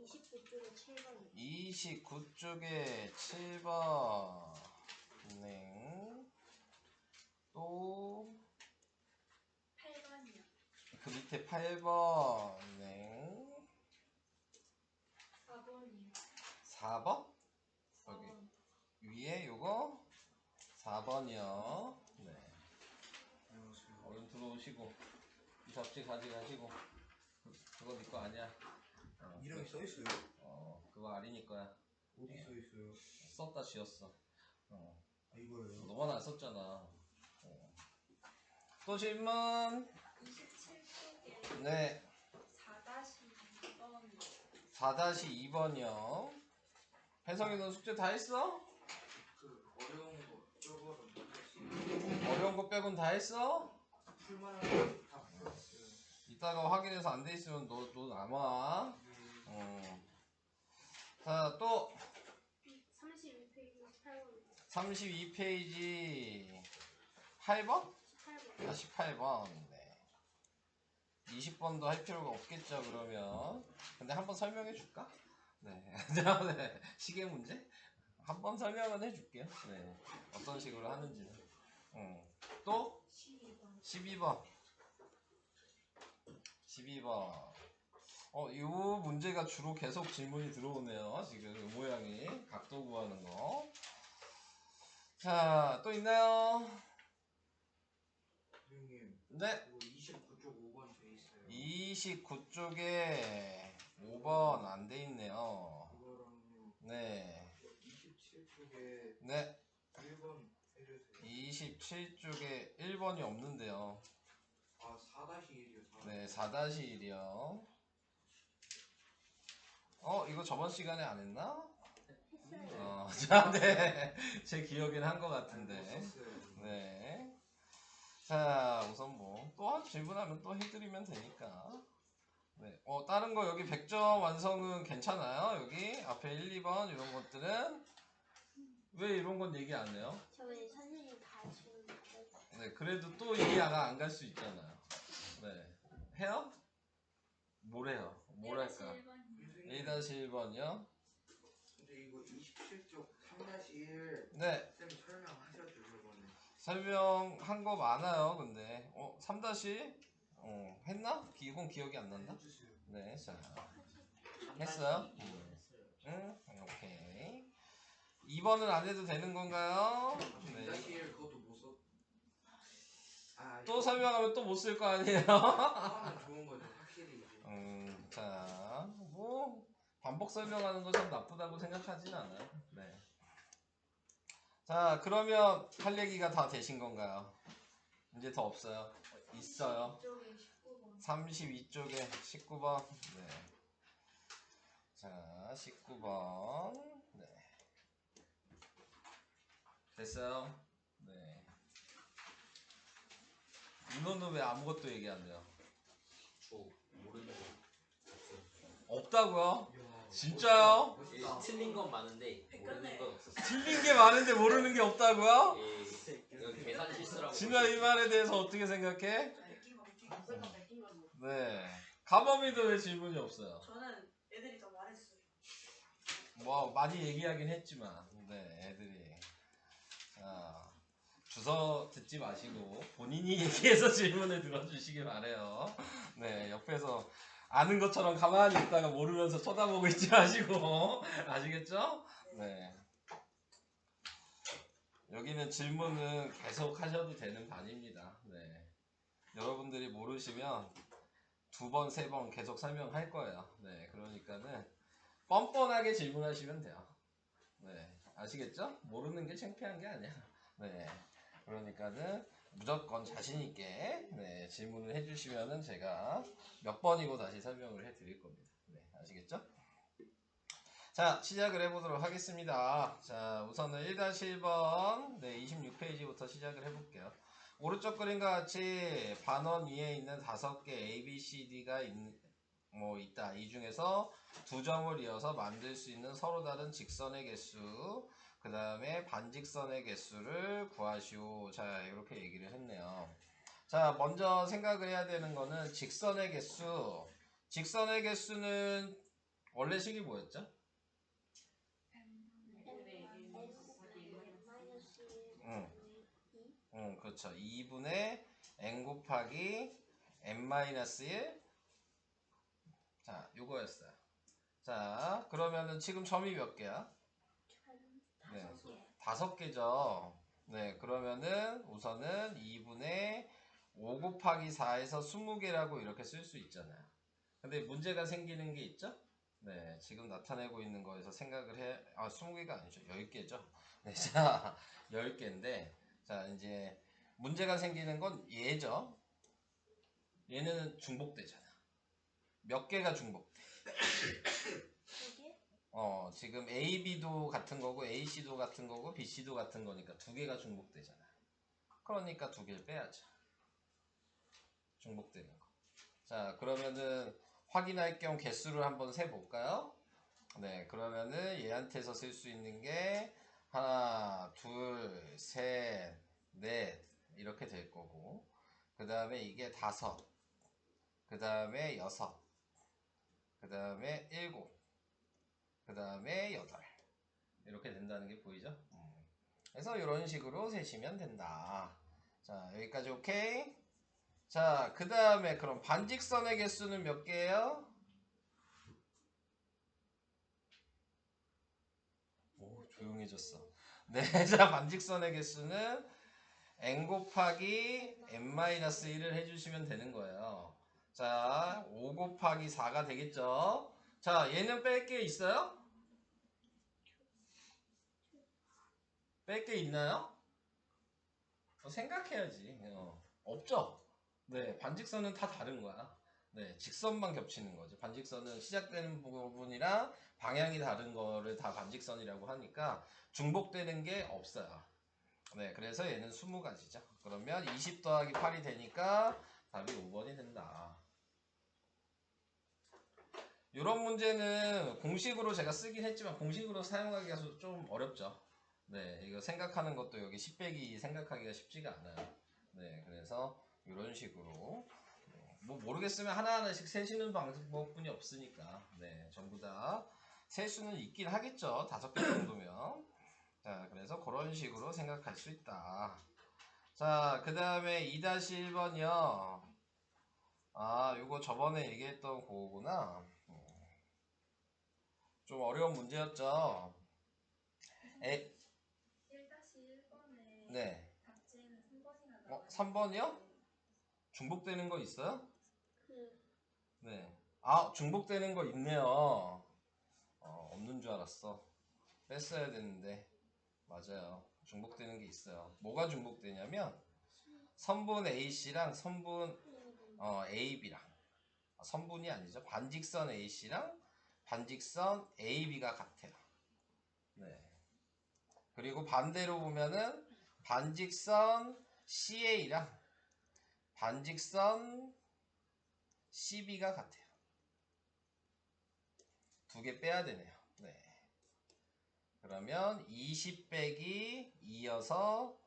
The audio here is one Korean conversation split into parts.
29쪽에 7번이요. 29쪽에 7번. 네. 또 8번이요. 그 밑에 8번. 네. 4번이요. 4번? 여기 4번. 위에 요거 4번이요. 네. 얼른 들어오시고 이 접시 가져가시고 그거 네 거 아니야. 이름이 써있어요? 그거 아린이 거야. 어디 써있어요? 썼다 지웠어. 아, 이거예요? 너만 안 썼잖아. 또 질문? 27쪽에 네. 4-2번이요. 4-2번이요. 혜성이 너 숙제 다 했어? 그 어려운 거 저거는 어려운 거 빼곤 다 했어? 풀만한 거다 풀었어요. 이따가 확인해서 안 돼 있으면 너 남아. 자, 또 32페이지 18번이요. 32페이지 8번? 18번. 18번. 네. 20번도 할 필요가 없겠죠, 그러면. 근데 한번 설명해 줄까? 네. 네. 시계 문제? 한번 설명은 해줄게요. 네. 어떤 식으로 하는지는. 또 12번. 12번. 12번. 이 문제가 주로 계속 질문이 들어오네요. 지금 이 모양이. 각도 구하는 거. 자, 또 있나요? 선생님, 네. 이거 29쪽 5번 돼 있어요. 29쪽에 5번 안 돼 있네요. 이거랑요. 네. 27쪽에 네. 1번 해주세요. 27쪽에 1번이 없는데요. 아, 4-1이요. 네, 4-1이요. 이거 저번 시간에 안 했나? 했어요. 자, 네. 제 기억엔 한 것 같은데. 네. 자, 우선 또 질문하면 또 해드리면 되니까. 네. 다른 거 여기 100점 완성은 괜찮아요? 여기 앞에 1, 2번 이런 것들은? 왜 이런 건 얘기 안 해요? 저희 선생님 다 지금 받았어요. 네, 그래도 또 이해가 안 갈 수 있잖아요. 네. 해요? 뭘 해요? 뭘 할까? 1-1번이요? 근데 이거 27쪽 3-1 네. 쌤 설명하셨죠, 저번에? 설명한 거 많아요, 근데. 3-1? 했나? 이건 기억이 안 난다? 해주세요. 네, 자. 했어요? 했어요. 오케이. 2번은 안 해도 되는 건가요? 네. 3-1 그것도 못 써. 또 설명하면 또 못 쓸 거 아니에요? 하면 좋은 거죠, 확실히. 자, 반복 설명하는 거 참 나쁘다고 생각하진 않아요. 네. 자, 그러면 할 얘기가 다 되신 건가요? 이제 더 없어요? 있어요. 32쪽에 19번. 네. 자, 19번. 네. 됐어요? 네. 민호는 왜 아무것도 얘기 안 해요? 저 모르는 거 없어요. 없다고요? 이야, 진짜요? 멋있다. 틀린 건 많은데 모르는 건 없었어요. 틀린 게 많은데 모르는 게 없다고요? 여기 계산 실수라고. 진우야, 이 말에 대해서 어떻게 생각해? 네. 가범이도 왜 질문이 없어요? 저는 애들이 더 말했어요. 많이 얘기하긴 했지만, 네, 애들이. 자, 주워 듣지 마시고, 본인이 얘기해서 질문을 들어주시기 바래요. 네, 옆에서 아는 것처럼 가만히 있다가 모르면서 쳐다보고 있지 마시고, 아시겠죠? 네. 여기는 질문은 계속 하셔도 되는 반입니다. 네. 여러분들이 모르시면 2번, 3번 계속 설명할 거예요. 네, 그러니까는 뻔뻔하게 질문하시면 돼요. 네, 아시겠죠? 모르는 게 창피한 게 아니야. 네, 그러니까는 무조건 자신있게 네, 질문을 해주시면은 제가 몇 번이고 다시 설명을 해드릴 겁니다. 네, 아시겠죠? 자, 시작을 해보도록 하겠습니다. 자, 우선은 1-1번, 네, 26페이지부터 시작을 해볼게요. 오른쪽 그림과 같이 반원 위에 있는 5개 A, B, C, D가 있다. 이 중에서 2점을 이어서 만들 수 있는 서로 다른 직선의 개수, 그 다음에 반직선의 개수를 구하시오. 자, 이렇게 얘기를 했네요. 자, 먼저 생각을 해야 되는 거는 직선의 개수. 직선의 개수는 원래 식이 뭐였죠? 그렇죠. 2분의 n 곱하기 n-1. 자, 요거였어요. 자, 그러면은 지금 점이 몇 개야? 네, 5개죠. 네, 그러면은 우선은 2분의 5 곱하기 4에서 20개라고 이렇게 쓸 수 있잖아요. 근데 문제가 생기는 게 있죠? 네, 지금 나타내고 있는 거에서 생각을 해, 20개가 아니죠. 10개죠. 네, 자, 10개인데, 자, 이제 문제가 생기는 건 얘죠. 얘는 중복되잖아. 몇 개가 중복돼? 지금 AB도 같은 거고, AC도 같은 거고, BC도 같은 거니까 2개가 중복되잖아. 그러니까 2개를 빼야죠. 중복되는 거. 자, 그러면은 확인할 겸 개수를 한번 세볼까요? 네, 그러면은 얘한테서 쓸 수 있는 게 하나, 둘, 셋, 넷 이렇게 될 거고, 그 다음에 이게 5, 그 다음에 6, 그 다음에 7, 그 다음에 8 이렇게 된다는 게 보이죠? 그래서 이런 식으로 세시면 된다. 자, 여기까지 오케이? 자, 그 다음에 그럼 반직선의 개수는 몇 개예요? 오, 조용해졌어. 네, 자, 반직선의 개수는 n 곱하기 n-1을 해주시면 되는 거예요. 자, 5 곱하기 4가 되겠죠? 자, 얘는 뺄 게 있어요? 뺄 게 있나요? 생각해야지. 없죠? 네, 반직선은 다 다른 거야. 네, 직선만 겹치는 거지. 반직선은 시작되는 부분이랑 방향이 다른 거를 다 반직선이라고 하니까 중복되는 게 없어요. 네, 그래서 얘는 20가지죠. 그러면 20 더하기 8이 되니까 답이 5번이 된다. 이런 문제는 공식으로 제가 쓰긴 했지만 공식으로 사용하기가 좀 어렵죠. 네, 이거 생각하는 것도 여기 10 빼기 생각하기가 쉽지가 않아요. 네, 그래서 이런 식으로 뭐 모르겠으면 하나하나씩 세시는 방법뿐이 없으니까 네, 전부 다 셀 수는 있긴 하겠죠. 5개 정도면. 자, 그래서 그런 식으로 생각할 수 있다. 자, 그 다음에 2-1번이요. 요거 저번에 얘기했던 그거구나. 좀 어려운 문제였죠. 1-1번에 네. 답지에는 3번이나 나와요. 3번이요? 중복되는 거 있어요? 그 네. 중복되는 거 있네요. 없는 줄 알았어. 뺐어야 되는데. 맞아요. 중복되는 게 있어요. 뭐가 중복되냐면 선분 AC랑 선분 AB랑 선분이 아니죠. 반직선 AC랑 반직선 AB가 같아요. 네. 그리고 반대로 보면은 반직선 CA랑 반직선 CB가 같아요. 2개 빼야 되네요. 네. 그러면 20 빼기 2여서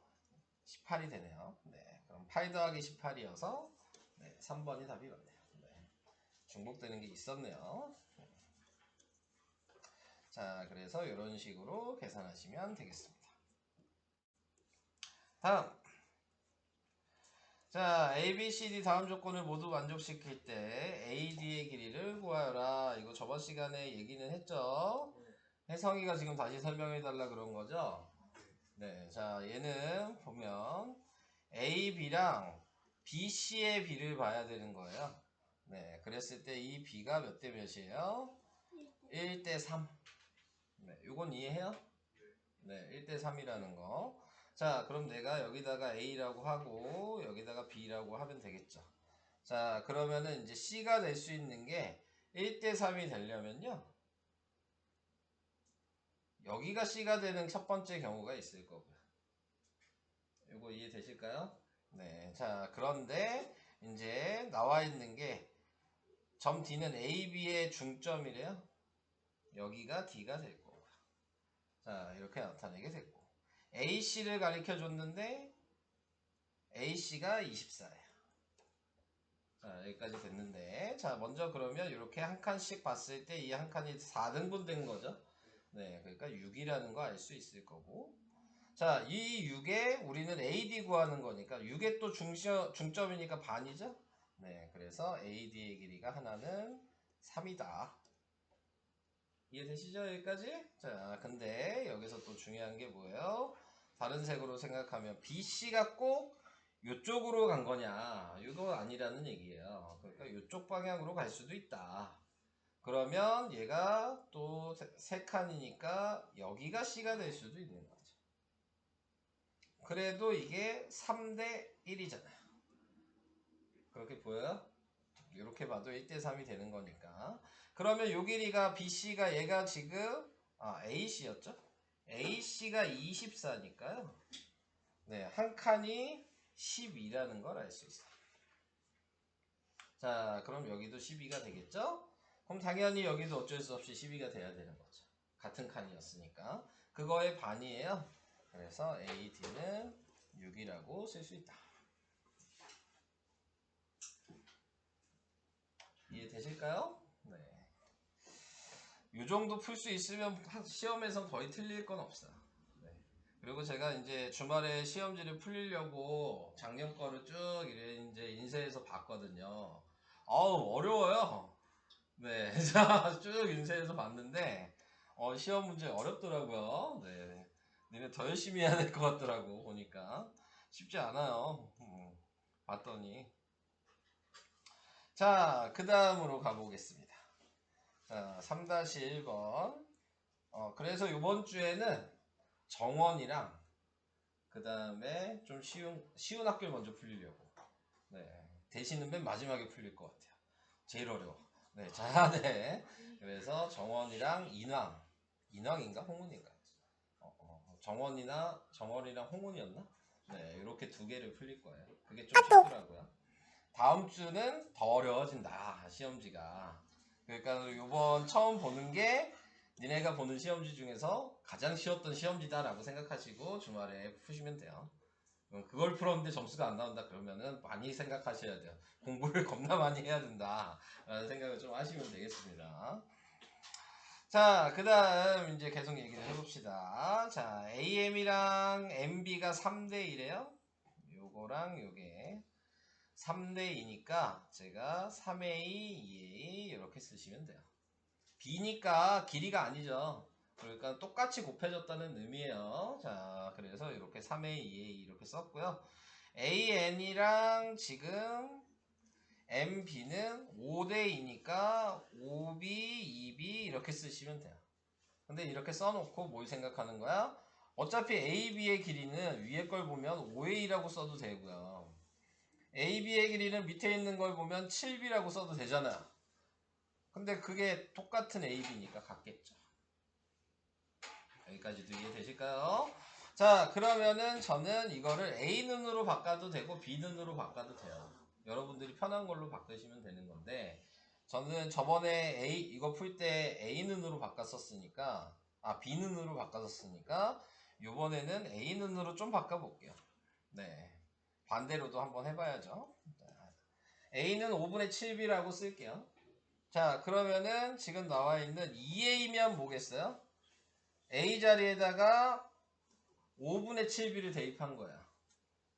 18이 되네요. 네. 그럼 8 더하기 18이어서 네, 3번이 답이 맞네요. 네. 중복되는 게 있었네요. 자, 그래서 이런 식으로 계산하시면 되겠습니다. 다음. 자, A, B, C, D 다음 조건을 모두 만족시킬 때 AD의 길이를 구하여라. 이거 저번 시간에 얘기는 했죠? 혜성이가 지금 다시 설명해달라 그런 거죠? 네, 자, 얘는 보면 A, B랑 B, C의 B를 봐야 되는 거예요. 네, 그랬을 때 이 B가 몇 대 몇이에요? 1대 3. 네, 이건 이해해요? 네, 1대 3이라는 거. 자, 그럼 내가 여기다가 A라고 하고 여기다가 B라고 하면 되겠죠. 자, 그러면은 이제 C가 될 수 있는 게 1대 3이 되려면요. 여기가 C가 되는 첫 번째 경우가 있을 거고요. 이거 이해되실까요? 네. 자, 그런데 이제 나와 있는 게 점 D는 A, B의 중점이래요. 여기가 D가 될 거고요. 자, 이렇게 나타내게 됐고. AC를 가리켜 줬는데 AC가 24예요. 자, 여기까지 됐는데, 자, 먼저 그러면 이렇게 한 칸씩 봤을 때 이 한 칸이 4등분 된 거죠. 네, 그러니까 6이라는 거 알 수 있을 거고. 자, 이 6에 우리는 AD 구하는 거니까 6에 또 중점이니까 반이죠. 네, 그래서 AD의 길이가 하나는 3이다. 이해되시죠? 여기까지? 자, 근데 여기서 또 중요한 게 뭐예요? 다른 색으로 생각하면 BC가 꼭 이쪽으로 간 거냐? 이거 아니라는 얘기예요. 그러니까 이쪽 방향으로 갈 수도 있다. 그러면 얘가 또 세 칸이니까 여기가 C가 될 수도 있는 거죠. 그래도 이게 3대 1이잖아요. 그렇게 보여요? 이렇게 봐도 1대 3이 되는 거니까. 그러면 요 길이가 BC가 얘가 지금 AC였죠? AC가 24니까요. 네, 한 칸이 12라는 걸 알 수 있어요. 자, 그럼 여기도 12가 되겠죠? 그럼 당연히 여기도 어쩔 수 없이 12가 돼야 되는 거죠. 같은 칸이었으니까. 그거의 반이에요. 그래서 AD는 6이라고 쓸 수 있다. 이해되실까요? 네. 이 정도 풀 수 있으면 시험에서 거의 틀릴 건 없어요. 네. 그리고 제가 이제 주말에 시험지를 풀리려고 작년 거를 쭉 이제 인쇄해서 봤거든요. 어우, 어려워요. 네. 자, 쭉 인쇄해서 봤는데, 시험 문제 어렵더라고요. 네. 니네 더 열심히 해야 될 것 같더라고, 보니까. 쉽지 않아요. 봤더니. 자, 그 다음으로 가보겠습니다. 자, 3-1번. 그래서 이번 주에는 정원이랑, 그 다음에 좀 쉬운 학교를 먼저 풀리려고. 네. 대신은 맨 마지막에 풀릴 것 같아요. 제일 어려워. 네. 자, 네. 그래서 정원이랑 인왕인가? 홍은인가? 정원이랑 홍은이었나? 네. 이렇게 두 개를 풀릴 거예요. 그게 좀 쉽더라고요. 다음 주는 더 어려워진다. 시험지가. 그러니까 이번 처음 보는 게 니네가 보는 시험지 중에서 가장 쉬웠던 시험지다라고 생각하시고 주말에 푸시면 돼요. 그걸 풀었는데 점수가 안 나온다 그러면은 많이 생각하셔야 돼요. 공부를 겁나 많이 해야 된다 라는 생각을 좀 하시면 되겠습니다. 자, 그 다음 이제 계속 얘기를 해봅시다. 자, AM이랑 MB가 3대1이에요. 요거랑 요게 3대2니까 제가 3A, 2A 이렇게 쓰시면 돼요. B니까 길이가 아니죠. 그러니까 똑같이 곱해졌다는 의미예요. 자, 그래서 이렇게 3A, 2A 이렇게 썼고요. AN이랑 지금 MB는 5대2니까 5B, 2B 이렇게 쓰시면 돼요. 근데 이렇게 써놓고 뭘 생각하는 거야? 어차피 AB의 길이는 위에 걸 보면 5A라고 써도 되고요. AB의 길이는 밑에 있는 걸 보면 7B라고 써도 되잖아요. 근데 그게 똑같은 AB니까 같겠죠. 여기까지도 이해되실까요? 자, 그러면은 저는 이거를 A 눈으로 바꿔도 되고 B 눈으로 바꿔도 돼요. 여러분들이 편한 걸로 바꾸시면 되는 건데 저는 저번에 이거 풀 때 A 눈으로 바꿨었으니까 B 눈으로 바꿨었으니까 이번에는 A 눈으로 좀 바꿔볼게요. 네, 반대로도 한번 해봐야죠. A는 5분의 7B라고 쓸게요. 자, 그러면은 지금 나와 있는 2A면 뭐겠어요? A 자리에다가 5분의 7B를 대입한 거야.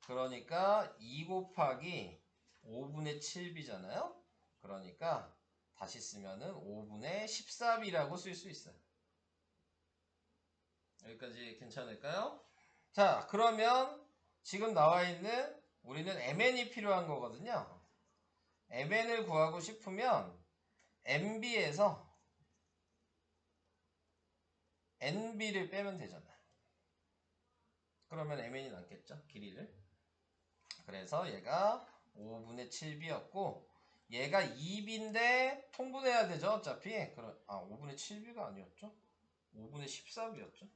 그러니까 2 곱하기 5분의 7B잖아요? 그러니까 다시 쓰면은 5분의 14B라고 쓸 수 있어요. 여기까지 괜찮을까요? 자, 그러면 지금 나와 있는 우리는 MN이 필요한 거거든요. MN을 구하고 싶으면 MB에서 NB를 빼면 되잖아요. 그러면 MN이 남겠죠? 길이를. 그래서 얘가 5분의 7B였고 얘가 2B인데 통분해야 되죠? 어차피. 5분의 7B가 아니었죠? 5분의 14B였죠?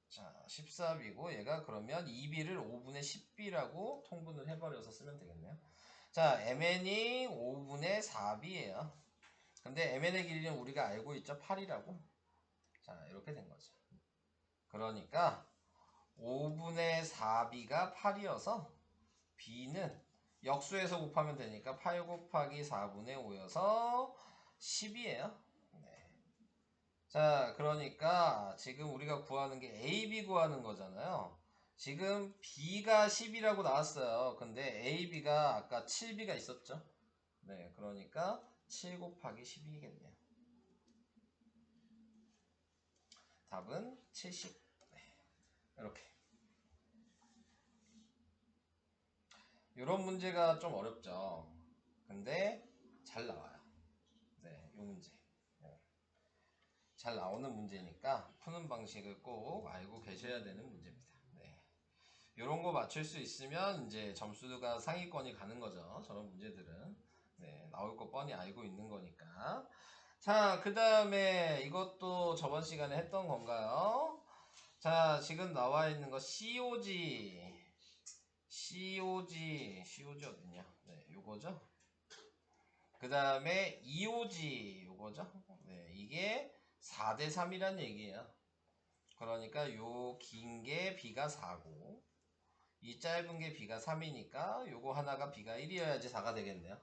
자, 14B고 얘가 그러면 2B를 5분의 10B라고 통분을 해버려서 쓰면 되겠네요. 자, MN이 5분의 4B예요. 근데 MN의 길이는 우리가 알고 있죠? 8이라고. 자, 이렇게 된 거죠. 그러니까 5분의 4B가 8이어서 B는 역수에서 곱하면 되니까 8 곱하기 4분의 5여서 10이에요. 네. 자, 그러니까 지금 우리가 구하는 게 A, B 구하는 거잖아요. 지금 B가 10이라고 나왔어요. 근데 A, B가 아까 7B가 있었죠. 네, 그러니까 7 곱하기 12겠네요. 답은 70. 네, 이렇게. 이런 문제가 좀 어렵죠. 근데 잘 나와요. 네, 이 문제. 잘 나오는 문제니까 푸는 방식을 꼭 알고 계셔야 되는 문제입니다. 네. 이런 거 맞출 수 있으면 이제 점수가 상위권이 가는 거죠. 저런 문제들은. 네, 나올 거 뻔히 알고 있는 거니까. 자, 그 다음에 이것도 저번 시간에 했던 건가요? 자, 지금 나와 있는 거 COG 어딨냐? 네, 요거죠. 그 다음에 EOG 요거죠. 네, 이게 4대 3이란 얘기예요. 그러니까 요 긴 게 B가 4고 이 짧은 게 B가 3이니까 요거 하나가 B가 1이어야지 4가 되겠네요.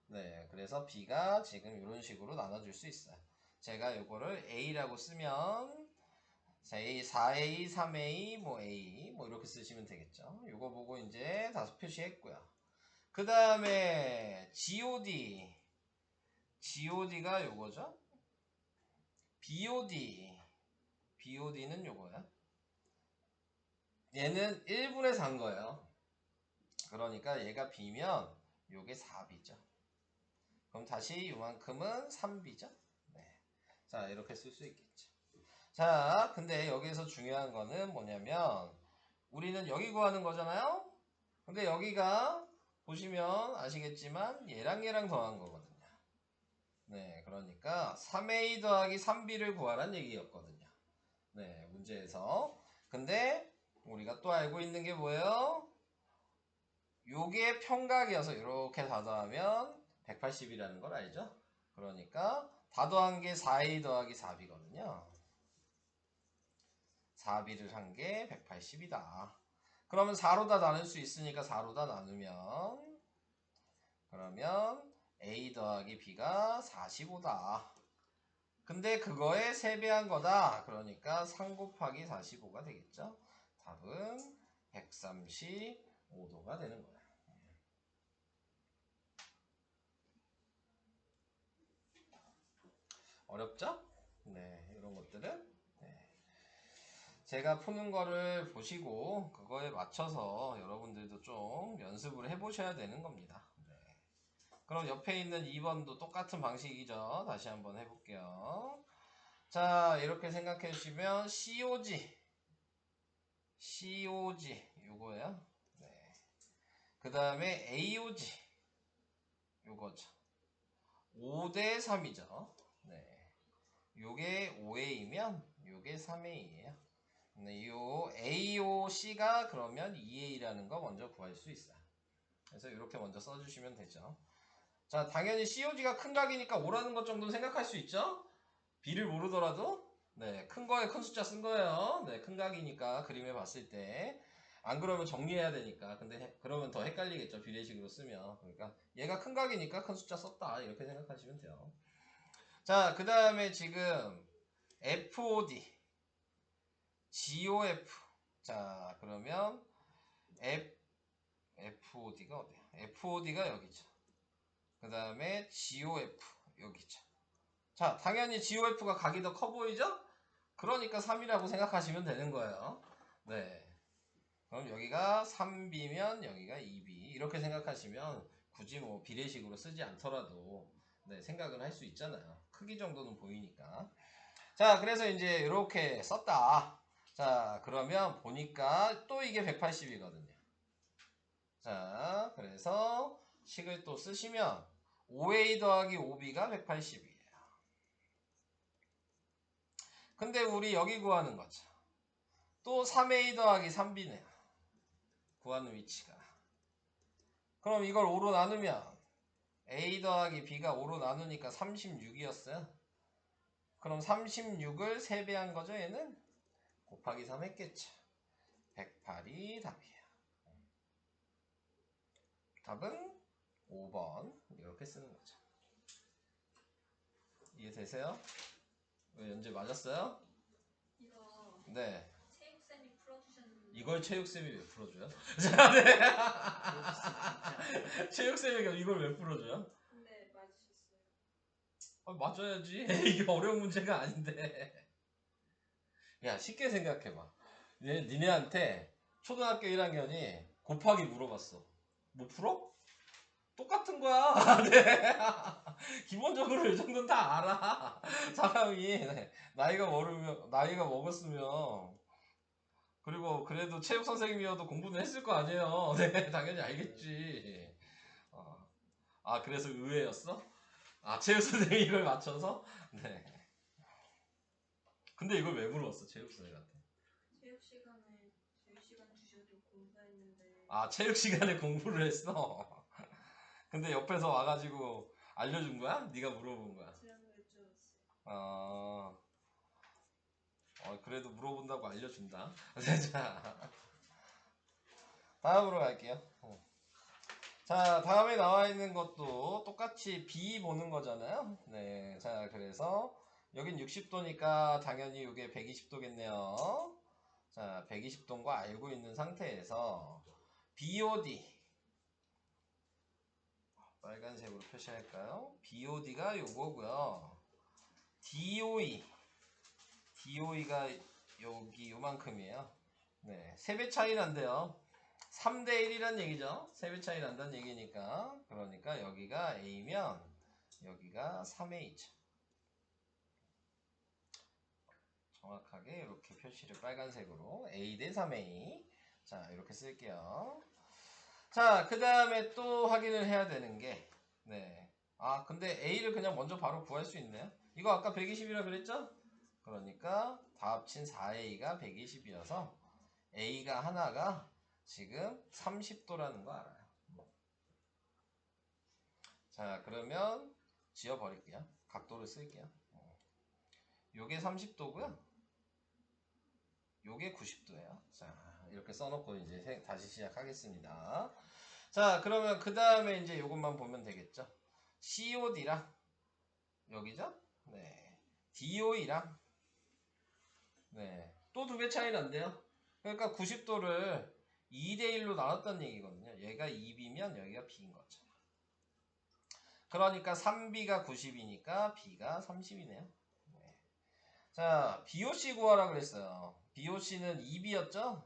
네, 그래서 B가 지금 이런 식으로 나눠줄 수 있어요. 제가 요거를 A라고 쓰면 자, A, 4A, 3A, 뭐 A 뭐 이렇게 쓰시면 되겠죠. 요거 보고 이제 다섯 표시했고요. 그 다음에 GOD가 요거죠. BOD는 요거야. 얘는 1분의 4인 거예요. 그러니까 얘가 B면 요게 4B죠. 그럼 다시 요만큼은 3B죠. 네. 자, 이렇게 쓸 수 있겠죠. 자, 근데 여기에서 중요한 거는 뭐냐면 우리는 여기 구하는 거잖아요. 근데 여기가 보시면 아시겠지만 얘랑 더한 거거든요. 네, 그러니까 3A 더하기 3B를 구하란 얘기였거든요. 네, 문제에서. 근데 우리가 또 알고 있는 게 뭐예요? 요게 평각이어서 이렇게 다 더하면 180이라는 걸 알죠? 그러니까 다 더한 게 4A 더하기 4B거든요. 4B를 한 게 180이다. 그러면 4로 다 나눌 수 있으니까 4로 다 나누면 그러면 A 더하기 B가 45다. 근데 그거에 3배한 거다. 그러니까 3 곱하기 45가 되겠죠. 답은 135도가 되는 거예요. 어렵죠? 네, 이런 것들은 네. 제가 푸는 거를 보시고 그거에 맞춰서 여러분들도 좀 연습을 해보셔야 되는 겁니다. 네. 그럼 옆에 있는 2번도 똑같은 방식이죠. 다시 한번 해볼게요. 자, 이렇게 생각해 주시면 COG 요거예요. 네. 그 다음에 AOG 요거죠. 5대 3이죠. 네. 요게 5A면 요게 3A예요. 네, 요 AOC가 그러면 2A라는 거 먼저 구할 수 있어요. 그래서 이렇게 먼저 써주시면 되죠. 자, 당연히 COG가 큰 각이니까 5라는 것 정도는 생각할 수 있죠? B를 모르더라도 네, 큰 거에 큰 숫자 쓴 거예요. 네, 큰 각이니까 그림에 봤을 때. 안 그러면 정리해야 되니까. 근데 그러면 더 헷갈리겠죠. 비례식으로 쓰면. 그러니까 얘가 큰 각이니까 큰 숫자 썼다. 이렇게 생각하시면 돼요. 자, 그 다음에 지금 FOD GOF 자, 그러면 FOD가 어디야? FOD가 여기죠. 그 다음에 GOF 여기죠. 자, 당연히 GOF가 각이 더 커 보이죠? 그러니까 3이라고 생각하시면 되는 거예요. 네. 그럼 여기가 3B면 여기가 2B 이렇게 생각하시면 굳이 뭐 비례식으로 쓰지 않더라도 네, 생각을 할 수 있잖아요. 크기 정도는 보이니까. 자, 그래서 이제 이렇게 썼다. 자, 그러면 보니까 또 이게 180이거든요. 자, 그래서 식을 또 쓰시면 5A 더하기 5B가 180이에요. 근데 우리 여기 구하는 거죠. 또 3A 더하기 3B네요. 구하는 위치가. 그럼 이걸 5로 나누면 A 더하기 B가 5로 나누니까 36이었어요. 그럼 36을 3배한 거죠, 얘는? 곱하기 3 했겠죠. 108이 답이에요. 답은 5번 이렇게 쓰는 거죠. 이해되세요? 왜 연재 맞았어요? 이거 네. 체육쌤이 풀어주셨는데 이걸 체육쌤이 왜 풀어줘요? 자, 네. 체육쌤이 이걸 왜 풀어줘요? 근데 맞으셨어요. 아, 맞아야지. 이게 어려운 문제가 아닌데. 야, 쉽게 생각해봐. 니네한테 초등학교 1학년이 곱하기 물어봤어. 뭐 풀어? 똑같은 거야. 네. 기본적으로 이 정도는 다 알아. 사람이 나이가 먹었으면 그리고 그래도 체육 선생님이어도 공부는 했을 거 아니에요. 네, 당연히 알겠지. 아, 그래서 의외였어? 아, 체육 선생님이 이걸 맞춰서? 네. 근데 이걸 왜 물어봤어, 체육 선생님한테? 체육 시간에 체육 시간 주셔도 공부했는데 아, 체육 시간에 공부를 했어? 근데 옆에서 와가지고 알려준 거야? 네가 물어본 거야? 제가 여쭤봤어요. 그래도 물어본다고 알려준다. 자, 다음으로 갈게요. 자, 다음에 나와 있는 것도 똑같이 B 보는 거잖아요. 네, 자, 그래서 여긴 60도니까 당연히 이게 120도겠네요. 자, 120도인 거 알고 있는 상태에서 BOD 빨간색으로 표시할까요? BOD가 요거고요. DOE가 여기 요만큼이에요. 네, 3배 차이 난대요. 3대 1이란 얘기죠. 3배 차이 난다는 얘기니까. 그러니까 여기가 A면 여기가 3A죠. 정확하게 이렇게 표시를 빨간색으로 A 대 3A. 자, 이렇게 쓸게요. 자, 그 다음에 또 확인을 해야 되는 게, 네. 아, 근데 A를 그냥 먼저 바로 구할 수 있네요. 이거 아까 120이라 그랬죠? 그러니까 다 합친 4A가 120이어서 A가 하나가 지금 30도라는 거 알아요. 자, 그러면 지워버릴게요. 각도를 쓸게요. 요게 30도고요. 요게 90도예요. 자, 이렇게 써놓고 이제 다시 시작하겠습니다. 자, 그러면 그 다음에 이제 요것만 보면 되겠죠. COD랑 여기죠? 네. DOE랑 네. 또 2배 차이 난대요. 그러니까 90도를 2대1로 나눴다는 얘기거든요. 얘가 2B면 여기가 B인 거죠. 그러니까 3B가 90이니까 B가 30이네요. 네. 자, BOC 구하라 그랬어요. BOC는 2B였죠?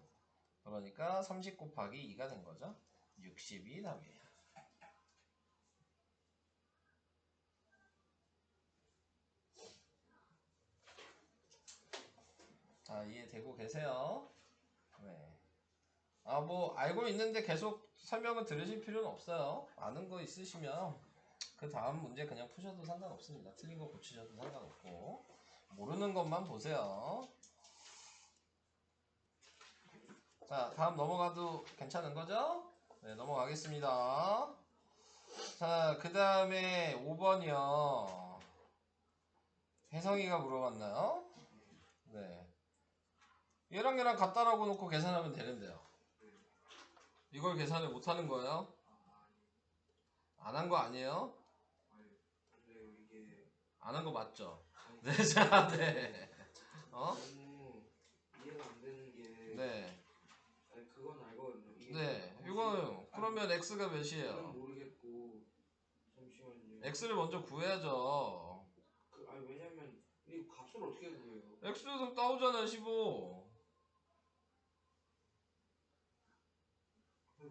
그러니까 30 곱하기 2가 된 거죠. 60이 답이에요. 자, 이해되고 계세요? 네. 아, 뭐 알고 있는데 계속 설명을 들으실 필요는 없어요. 아는 거 있으시면 그 다음 문제 그냥 푸셔도 상관없습니다. 틀린 거 고치셔도 상관없고 모르는 것만 보세요. 자, 다음 넘어가도 괜찮은 거죠? 네, 넘어가겠습니다. 자, 그 다음에 5번이요. 혜성이가 물어봤나요? 네. 얘랑 갖다라고 놓고 계산하면 되는데요. 이걸 계산을 못하는 거예요? 안 한 거 아니에요? 근데 이게 안 한 거 맞죠? 네, 자, 네. 너무 이해가 안 되는 게 네. 아니, 그건 알거든요. 이게 네. 이거요. 그러면 X가 저는 몇이에요? 모르겠고 잠시만요. X를 먼저 구해야죠. 아니 왜냐면 이 값을 어떻게 구해요? X도 따오잖아요, 15.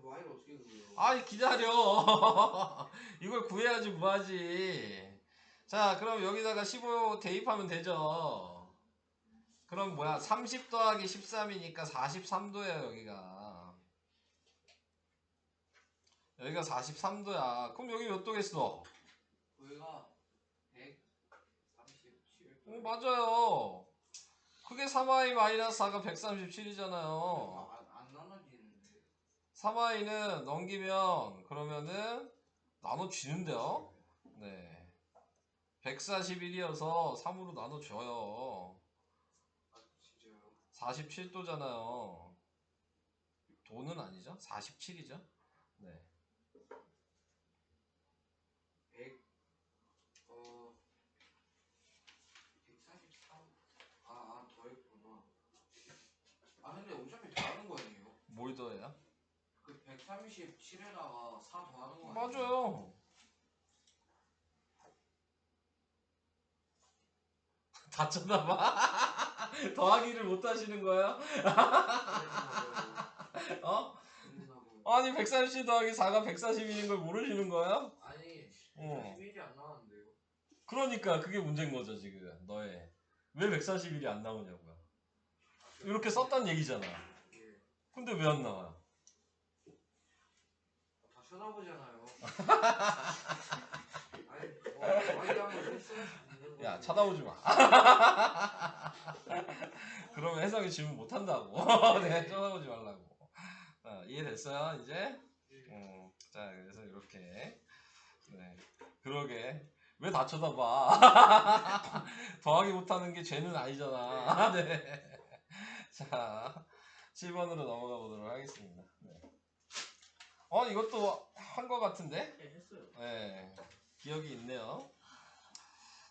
Y를 어떻게 구해요? 아이, 기다려. 이걸 구해야지 뭐하지. 자, 그럼 여기다가 15 대입하면 되죠. 그럼 뭐야? 30 더하기 13이니까 43도예요, 여기가. 여기가 43도야. 그럼 여기 몇 도겠어? 여기가 137도. 맞아요. 그게 3i 마이너스 4가 137이잖아요. 안 나눠지는데. 3i는 넘기면 그러면은 나눠지는데요? 네. 141이어서 3으로 나눠줘요. 아 진짜요? 47도잖아요. 도는 아니죠? 47이죠? 네. 더해요? 그 137에다가 4 더하는 거 아니에요? 맞아요. 다 쳐다봐. 더하기를 못 하시는 거예요? 어? 아니 130 더하기 4가 140일인 걸 모르시는 거야? 아니 어. 141이 안 나왔는데요. 그러니까 그게 문제인 거죠 지금 너의. 왜 140일이 안 나오냐고요. 이렇게 썼단 얘기잖아. 예. 근데 왜 안 나와요? 다 쳐다보잖아요. 아니 더하기 한번 했어요. 야 쳐다보지 마. 그러면 해석이 질문 못 한다고. 내가 쳐다보지 말라고. 이해됐어요 이제? 자 그래서 이렇게. 네. 그러게. 왜 다 쳐다봐? 더하기 못하는 게 죄는 아니잖아. 네. 자 7번으로 넘어가 보도록 하겠습니다. 네. 이것도 한 거 같은데? 네, 했어요. 네. 기억이 있네요.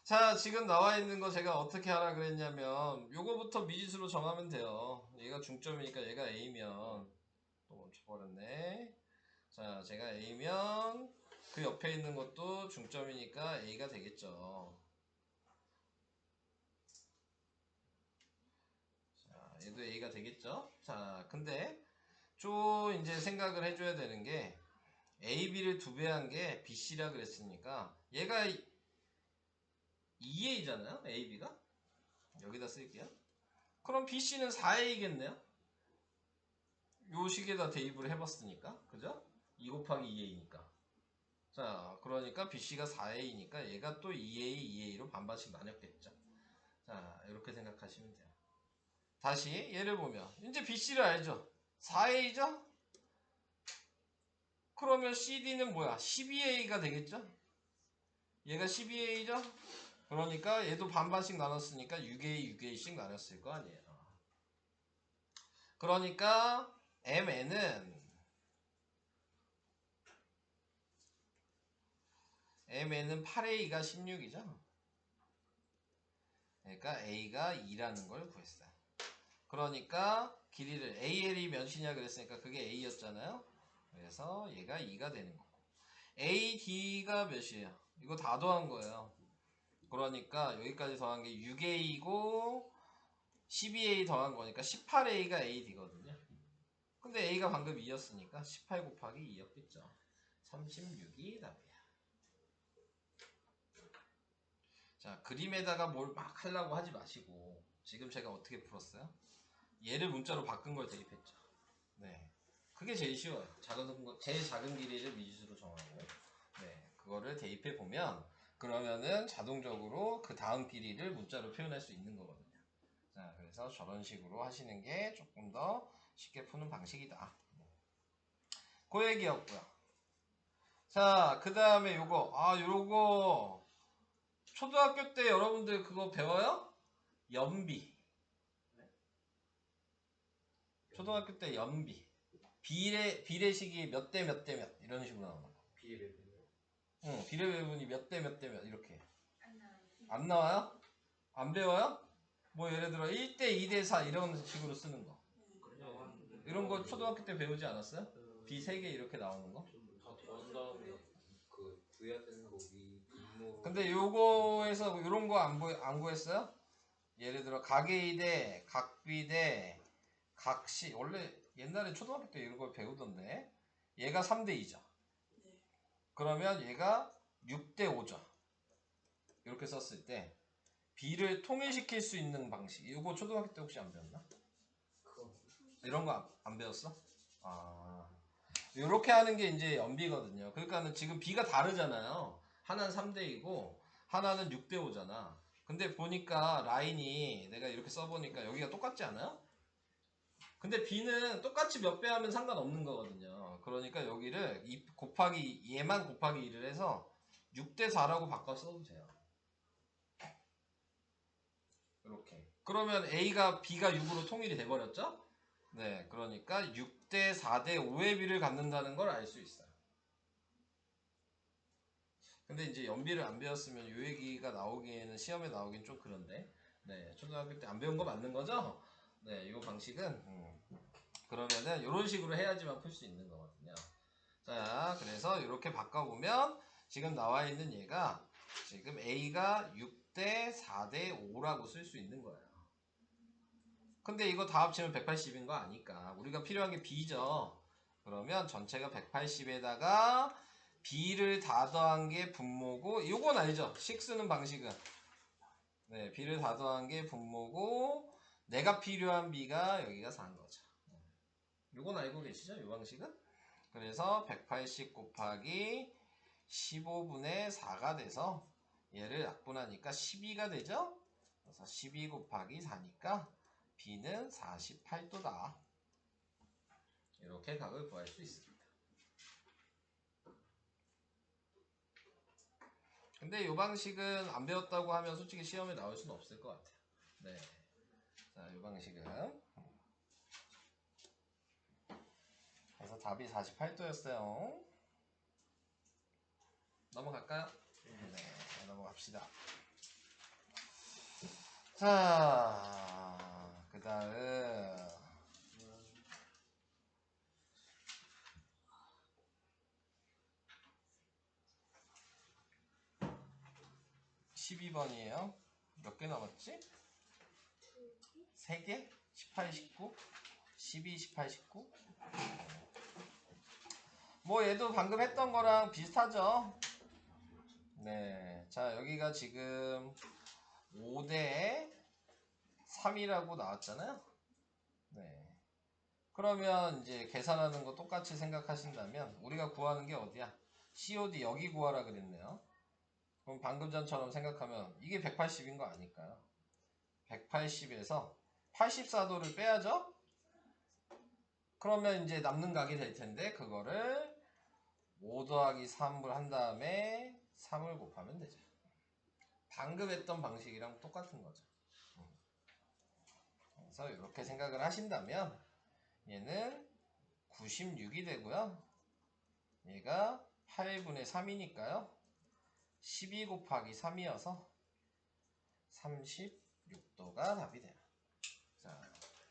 자 지금 나와 있는 거 제가 어떻게 하라 그랬냐면 요거부터 미지수로 정하면 돼요. 얘가 중점이니까 얘가 A면 또 멈춰버렸네. 자 제가 A면 그 옆에 있는 것도 중점이니까 A가 되겠죠. 자 얘도 A가 되겠죠. 자 근데 좀 이제 생각을 해줘야 되는 게 A, B를 2배한 게 BC라 그랬으니까 얘가 2A잖아요 A, B가. 여기다 쓸게요. 그럼 BC는 4A겠네요. 요 식에다 대입을 해봤으니까 그죠? 2 곱하기 2A니까. 자 그러니까 BC가 4A니까 얘가 또 2A, 2A로 반반씩 나뉘었겠죠. 자 이렇게 생각하시면 돼요. 다시 얘를 보면 이제 BC를 알죠? 4A죠? 그러면 CD는 뭐야? 12A가 되겠죠? 얘가 12A죠? 그러니까 얘도 반반씩 나눴으니까 6A, 6A씩 나눴을 거 아니에요. 그러니까 MN은 8A가 16이죠? 그러니까 A가 2라는 걸 구했어요. 그러니까 길이를 AL이 몇이냐 그랬으니까 그게 A였잖아요. 그래서 얘가 2가 되는 거고 AD가 몇이에요? 이거 다 더한 거예요. 그러니까 여기까지 더한 게 6A고 12A 더한 거니까 18A가 AD거든요. 근데 A가 방금 2였으니까 18 곱하기 2였겠죠. 36이 답이야. 자 그림에다가 뭘 막 하려고 하지 마시고 지금 제가 어떻게 풀었어요? 얘를 문자로 바꾼 걸 대입했죠. 네, 그게 제일 쉬워요. 제일 작은 길이를 미지수로 정하고 네, 그거를 대입해 보면 그러면은 자동적으로 그 다음 길이를 문자로 표현할 수 있는 거거든요. 자 그래서 저런 식으로 하시는 게 조금 더 쉽게 푸는 방식이다. 그 얘기였고요. 자 그 다음에 요거 요거 초등학교 때 여러분들 그거 배워요? 연비. 초등학교 때 연비. 비례식이 몇 대 몇 대 몇 이런 식으로 나오는 거. 비례배분. 응, 비례배분이 몇 대 몇 대 몇 이렇게. 안 나와요. 안 나와요? 안 배워요? 뭐 예를 들어 1대 2대 4 이런 식으로 쓰는 거. 이런 거 초등학교 때 배우지 않았어요? 비 3개 이렇게 나오는 거? 다 더한 다음에 그 구해야 되는 거 분모. 근데 요거에서 이런 거 안 구했어요? 예를 들어 각 A 대 각 B 대 각 C. 원래 옛날에 초등학교 때 이런 걸 배우던데 얘가 3대 2죠. 네. 그러면 얘가 6대 5죠. 이렇게 썼을 때 B를 통일시킬 수 있는 방식. 이거 초등학교 때 혹시 안 배웠나? 이런 거 안 배웠어? 이렇게 하는 게 이제 연비거든요. 그러니까는 지금 B가 다르잖아요. 하나는 3대 2고 하나는 6대 5잖아. 근데 보니까 라인이 내가 이렇게 써보니까 여기가 똑같지 않아요? 근데 B는 똑같이 몇 배 하면 상관없는 거거든요. 그러니까 여기를 얘만 곱하기 2를 해서 6대 4라고 바꿔 써도 돼요. 이렇게. 그러면 B가 6으로 통일이 돼버렸죠? 네, 그러니까 6대 4대 5의 비를 갖는다는 걸 알 수 있어요. 근데 이제 연비를 안 배웠으면 요 얘기가 나오기에는 시험에 나오긴 좀 그런데 네, 초등학교 때 안 배운 거 맞는 거죠? 네, 이 방식은 그러면은 이런 식으로 해야지만 풀 수 있는 거거든요. 자, 그래서 이렇게 바꿔보면 지금 나와 있는 얘가 지금 A가 6대 4대 5라고 쓸 수 있는 거예요. 근데 이거 다 합치면 180인 거 아니까 우리가 필요한 게 B죠. 그러면 전체가 180에다가 B를 다 더한 게 분모고, 이건 알죠? 식 쓰는 방식은. 네, B를 다 더한 게 분모고, 내가 필요한 B가 여기가 4인 거죠. 이건 알고 계시죠? 이 방식은? 그래서 180 곱하기 15분의 4가 돼서 얘를 약분하니까 12가 되죠? 그래서 12 곱하기 4니까 B는 48도다. 이렇게 각을 구할 수 있습니다. 근데 이 방식은 안 배웠다고 하면 솔직히 시험에 나올 수는 없을 것 같아요. 네. 자, 이 방식은. 그래서 답이 48도였어요. 넘어갈까요? 네, 넘어갑시다. 자, 그 다음 12번이에요. 몇 개 남았지? 3개? 18, 19? 12, 18, 19? 뭐 얘도 방금 했던 거랑 비슷하죠? 네. 자, 여기가 지금 5대 3이라고 나왔잖아요? 네. 그러면 이제 계산하는 거 똑같이 생각하신다면 우리가 구하는 게 어디야? COD 여기 구하라 그랬네요. 그럼 방금 전처럼 생각하면 이게 180인 거 아닐까요? 180에서 84도를 빼야죠? 그러면 이제 남는 각이 될 텐데 그거를 5 더하기 3을 한 다음에 3을 곱하면 되죠. 방금 했던 방식이랑 똑같은 거죠. 그래서 이렇게 생각을 하신다면 얘는 96이 되고요. 얘가 8분의 3이니까요. 12 곱하기 3이어서 36도가 답이 돼요. 자,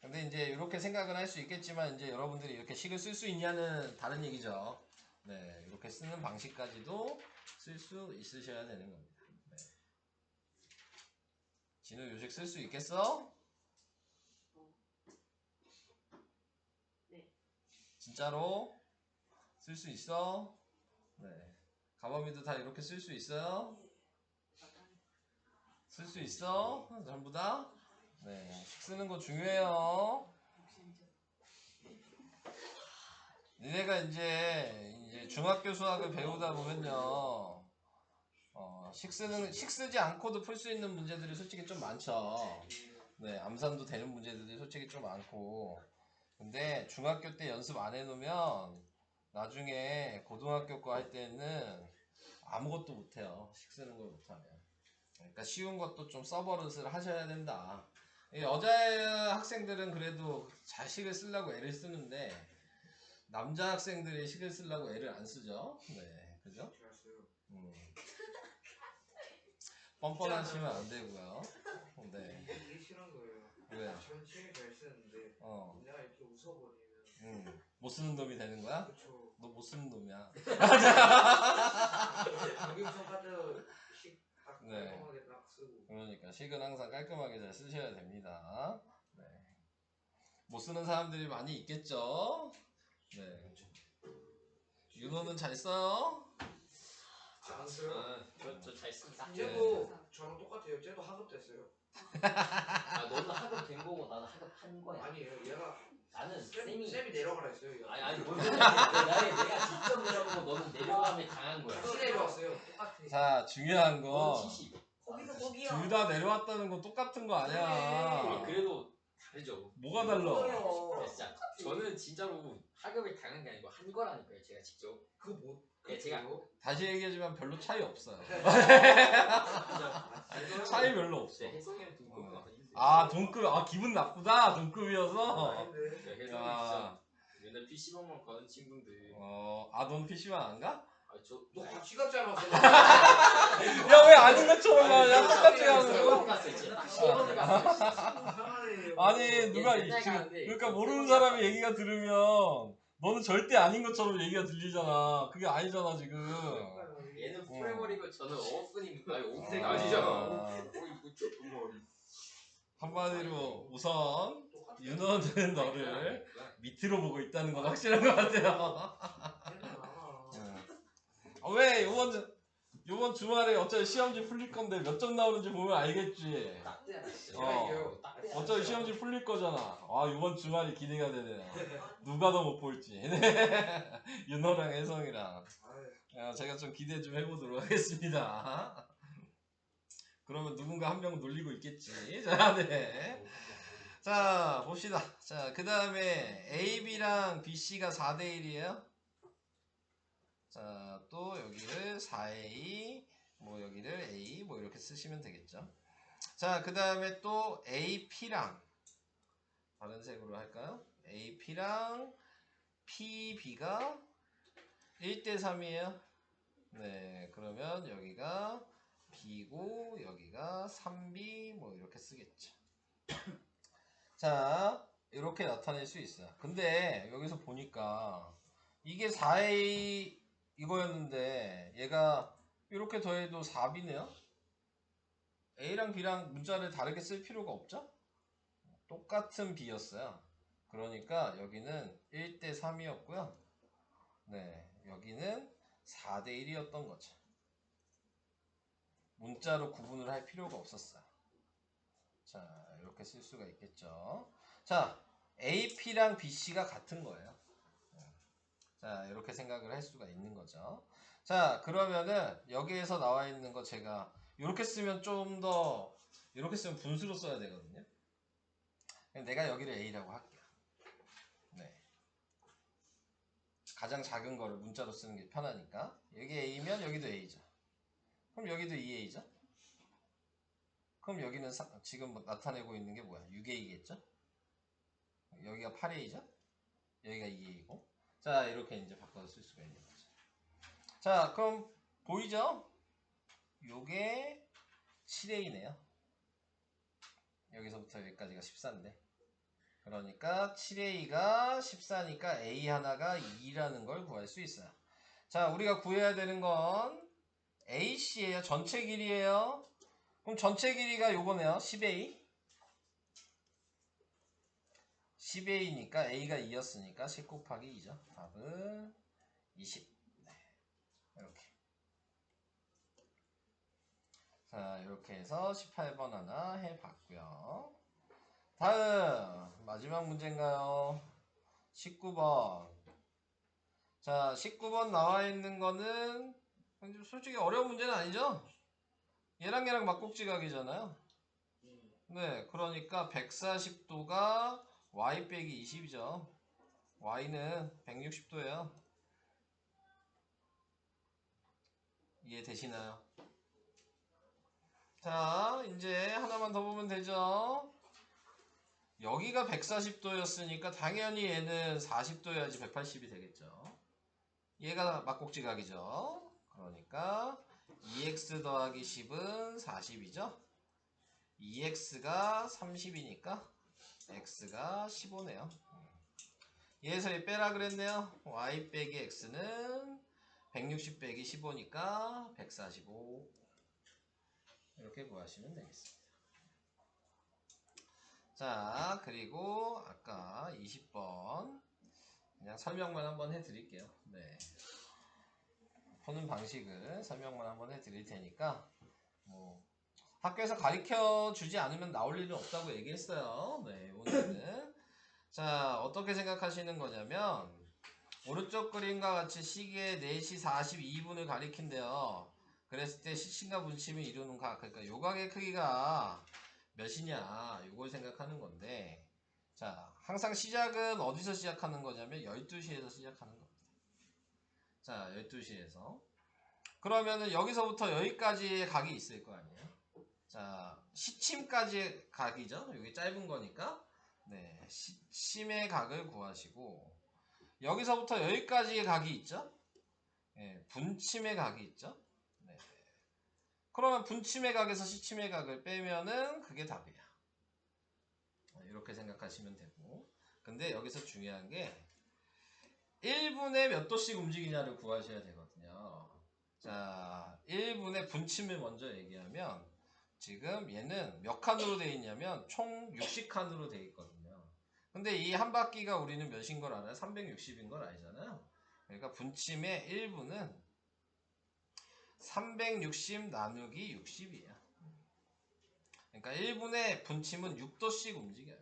근데 이제 이렇게 생각을 할 수 있겠지만 이제 여러분들이 이렇게 식을 쓸 수 있냐는 다른 얘기죠. 네, 이렇게 쓰는 방식까지도 쓸 수 있으셔야 되는 겁니다. 네. 진우 요식 쓸 수 있겠어? 네. 진짜로? 쓸 수 있어? 네. 가범이도 다 이렇게 쓸 수 있어요? 쓸 수 있어? 전부 다? 네. 식 쓰는 거 중요해요. 니네가 이제 중학교 수학을 배우다 보면요. 식 쓰지 않고도 풀 수 있는 문제들이 솔직히 좀 많죠. 네. 암산도 되는 문제들이 솔직히 좀 많고. 근데 중학교 때 연습 안 해놓으면 나중에 고등학교 거 할 때는 아무것도 못해요. 식 쓰는 걸 못하면. 그러니까 쉬운 것도 좀 써버릇을 하셔야 된다. 여자 학생들은 그래도 잘 식을 쓰려고 애를 쓰는데 남자 학생들이 식을 쓰려고 애를 안 쓰죠. 네, 그죠? 뻔뻔하시면 안 되고요. 네. 이게 싫은 거예요. 왜? 전 책을 잘 쓰는데 내가 이렇게 웃어버리면 못 쓰는 놈이 되는 거야? 그쵸. 너 못 쓰는 놈이야. 경기부터 카드 식딱 네. 깔끔하게 딱 쓰고. 그러니까 식은 항상 깔끔하게 잘 쓰셔야 됩니다. 네. 못 쓰는 사람들이 많이 있겠죠? 네. 윤호는 잘 써요? 안 써요. 저 잘 씁니다. 쟤도 저랑 똑같아요. 쟤도 하급됐어요. 너는 하급 된 거고 나는 하급 한 거야. 아니에요. 얘가 나는 쌤이 내려가라 했어요. 얘가. 아니 뭘 내가 직접 내려가고 너는 내려감에 강한 거야. 같이 내려왔어요. 똑같아. 자, 중요한 넌 거. 70. 거기서 거기요. 둘 다 내려왔다는 건 똑같은 거 아니야. 그래도 다르죠. 뭐가 달라? 진짜 저는 진짜로 하급에 강한 게 아니고 한 거라니까요. 제가 직접. 그거 뭐? 네, 제가 다시 얘기하지만 별로 차이 없어요. 진짜 차이 별로 없어. 네, 혜성이랑 동급. 아, 동급. 아, 기분 나쁘다. 동급이어서. 아닌데. 네, 혜성이 야. 진짜 맨날 PC방만 가는 친구인데. 넌 PC방 안 가? 너 같이 갔잖아. 야, 왜 아닌 것처럼 가? 야, 똑같이 하고. 갔어 진짜. 시험을 갔어. 아니 누가 맨날 지금 가는데 그러니까 이거 모르는 세번이 사람이 갔어. 얘기가 들으면 너는 절대 아닌 것처럼 얘기가 들리잖아. 그게 아니잖아 지금. 얘는 풀해버리고 저는 어업분입니다. 아니 아. 옥새가 아니잖아. 한마디로 우선 윤호는 너를 밑으로 보고 있다는 건 확실한 것 같아요. 왜 요번 주말에 어차피 시험지 풀릴 건데 몇 점 나오는지 보면 알겠지. 어차피 시험지 풀릴 거잖아. 아 이번 주말이 기대가 되네요. 누가 더 못 볼지. 윤호랑 혜성이랑. 제가 좀 기대 좀 해보도록 하겠습니다. 그러면 누군가 한 명 놀리고 있겠지. 자, 네. 자, 봅시다. 자, 그 다음에 AB랑 BC가 4대1이에요. 자, 또 여기를 4A, 뭐 여기를 A, 뭐 이렇게 쓰시면 되겠죠. 자, 그 다음에 또 AP랑, 다른 색으로 할까요? AP랑 PB가 1대3이에요. 네, 그러면 여기가 B고 여기가 3B 뭐 이렇게 쓰겠죠. 자, 이렇게 나타낼 수 있어요. 근데 여기서 보니까 이게 4A 이거였는데 얘가 이렇게 더해도 4B네요. A랑 B랑 문자를 다르게 쓸 필요가 없죠? 똑같은 B였어요. 그러니까 여기는 1대3이었고요. 네, 여기는 4대1이었던 거죠. 문자로 구분을 할 필요가 없었어요. 자, 이렇게 쓸 수가 있겠죠. 자, AP랑 BC가 같은 거예요. 자, 이렇게 생각을 할 수가 있는 거죠. 자, 그러면은 여기에서 나와 있는 거 제가 이렇게 쓰면 좀 더 이렇게 쓰면 분수로 써야 되거든요. 내가 여기를 A라고 할게요. 네. 가장 작은 거를 문자로 쓰는 게 편하니까. 여기 A면 여기도 A죠. 그럼 여기도 2A죠? 그럼 여기는 지금 나타내고 있는 게 뭐야? 6A겠죠? 여기가 8A죠? 여기가 2A고. 자, 이렇게 이제 바꿔서 쓸 수가 있는 거죠. 자, 그럼 보이죠? 요게 7A네요. 여기서부터 여기까지가 14인데. 그러니까 7A가 14니까 A 하나가 2라는 걸 구할 수 있어요. 자, 우리가 구해야 되는 건 AC예요. 전체 길이에요. 그럼 전체 길이가 요거네요. 10A. 10A니까 A가 2였으니까 10 곱하기 2죠. 답은 20. 네. 이렇게. 자, 이렇게 해서 18번 하나 해봤고요. 다음 마지막 문제인가요? 19번. 자, 19번 나와 있는 거는 솔직히 어려운 문제는 아니죠? 얘랑 막곡지각이잖아요. 네, 그러니까 140도가 y 빼기 20이죠. y는 160도예요. 이해되시나요? 자, 이제 하나만 더 보면 되죠. 여기가 140도였으니까 당연히 얘는 40도여야지 180이 되겠죠. 얘가 막곡지각이죠. 그러니까 2x 더하기 10은 40이죠. 2x가 30이니까 x가 15네요. 얘에서 얘 빼라 그랬네요. y 빼기 x는 160 빼기 15니까 145. 이렇게 구하시면 되겠습니다. 자, 그리고 아까 20번 그냥 설명만 한번 해드릴게요. 네. 푸는 방식을 설명만 한번 해드릴 테니까 뭐 학교에서 가르쳐 주지 않으면 나올 일은 없다고 얘기했어요. 네, 오늘은. 자, 어떻게 생각하시는 거냐면 오른쪽 그림과 같이 시계 4시 42분을 가리킨대요. 그랬을 때 시침과 분침이 이루는 각, 그러니까 요각의 크기가 몇이냐 요걸 생각하는 건데, 자, 항상 시작은 어디서 시작하는 거냐면 12시에서 시작하는 겁니다. 자, 12시에서. 그러면은 여기서부터 여기까지의 각이 있을 거 아니에요. 자, 시침까지의 각이죠. 여기 짧은 거니까. 네, 시침의 각을 구하시고, 여기서부터 여기까지의 각이 있죠. 네, 분침의 각이 있죠. 네. 그러면 분침의 각에서 시침의 각을 빼면은 그게 답이야. 이렇게 생각하시면 되고. 근데 여기서 중요한 게 1분에 몇 도씩 움직이냐를 구하셔야 되거든요. 자, 1분의 분침을 먼저 얘기하면 지금 얘는 몇 칸으로 되어 있냐면 총 60칸으로 되어 있거든요. 근데 이 한 바퀴가 우리는 몇인 걸 알아요? 360인 걸 알잖아요. 그러니까 분침의 1분은 360 나누기 60이에요. 그러니까 1분의 분침은 6도씩 움직여요.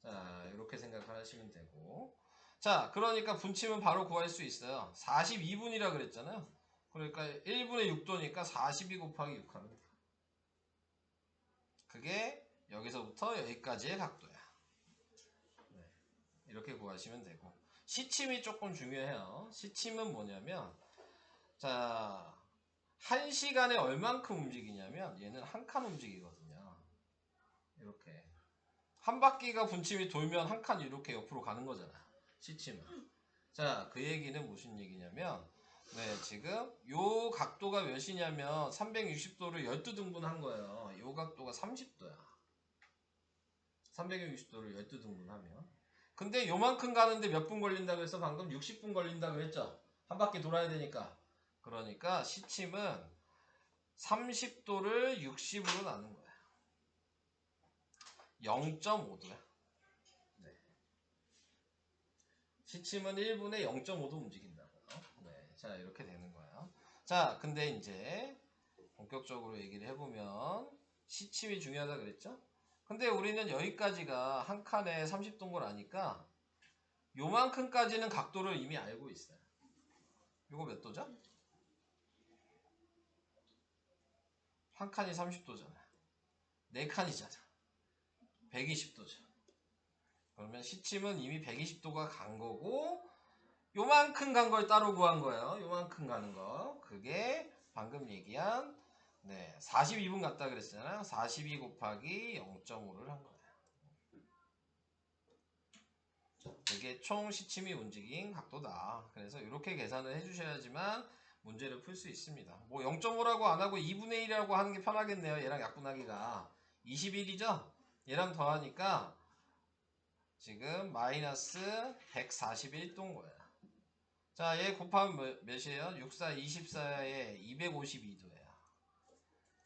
자, 이렇게 생각을 하시면 되고. 자, 그러니까 분침은 바로 구할 수 있어요. 42분이라 그랬잖아요. 그러니까 1분의 6도니까 42 곱하기 6 하면 돼. 그게 여기서부터 여기까지의 각도야. 네, 이렇게 구하시면 되고. 시침이 조금 중요해요. 시침은 뭐냐면, 자, 1시간에 얼만큼 움직이냐면 얘는 한 칸 움직이거든요. 이렇게. 한 바퀴가 분침이 돌면 한 칸 이렇게 옆으로 가는 거잖아. 시침은. 자, 그 얘기는 무슨 얘기냐면, 네, 지금 요 각도가 몇이냐면 360도를 12등분 한 거예요. 요 각도가 30도야. 360도를 12등분 하면. 근데 요만큼 가는데 몇 분 걸린다고 해서 방금 60분 걸린다고 했죠? 한 바퀴 돌아야 되니까. 그러니까 시침은 30도를 60으로 나눈 거야. 0.5도야. 네. 시침은 1분에 0.5도 움직인다고요. 네. 자, 이렇게 되는 거예요. 자, 근데 이제 본격적으로 얘기를 해보면 시침이 중요하다 그랬죠? 근데 우리는 여기까지가 한 칸에 30도인 걸 아니까 요만큼까지는 각도를 이미 알고 있어요. 요거 몇 도죠? 한 칸이 30도잖아. 네 칸이잖아. 120도죠. 그러면 시침은 이미 120도가 간 거고 요만큼 간 걸 따로 구한 거예요. 요만큼 가는 거. 그게 방금 얘기한 42분 갔다 그랬잖아요. 42 곱하기 0.5를 한 거예요. 그게 총 시침이 움직인 각도다. 그래서 이렇게 계산을 해주셔야지만 문제를 풀 수 있습니다. 뭐 0.5라고 안 하고 2분의 1이라고 하는 게 편하겠네요. 얘랑 약분하기가 21이죠? 얘랑 더하니까 지금 마이너스 141도인 거야. 자, 얘 곱하면 몇이에요? 6, 4, 24에 252도예요.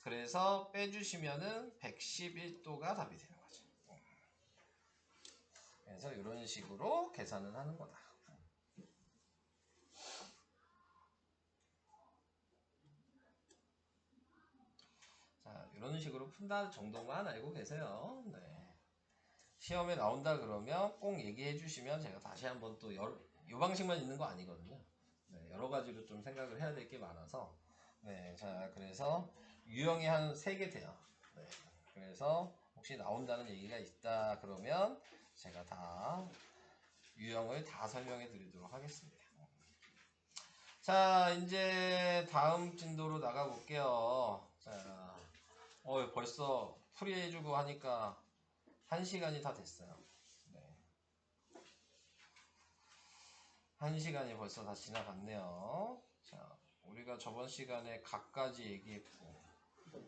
그래서 빼주시면은 111도가 답이 되는 거죠. 그래서 이런 식으로 계산을 하는 거다. 자, 이런 식으로 푼다 정도만 알고 계세요. 네. 시험에 나온다 그러면 꼭 얘기해 주시면 제가 다시 한번 또 이 방식만 있는 거 아니거든요. 네, 여러 가지로 좀 생각을 해야 될 게 많아서. 네, 자, 그래서 유형이 한 3개 돼요. 네, 그래서 혹시 나온다는 얘기가 있다 그러면 제가 다 유형을 다 설명해 드리도록 하겠습니다. 자, 이제 다음 진도로 나가 볼게요. 자, 벌써 풀이해주고 하니까 1시간이 다 됐어요. 네. 1시간이 벌써 다 지나갔네요. 자, 우리가 저번 시간에 각까지 얘기했고,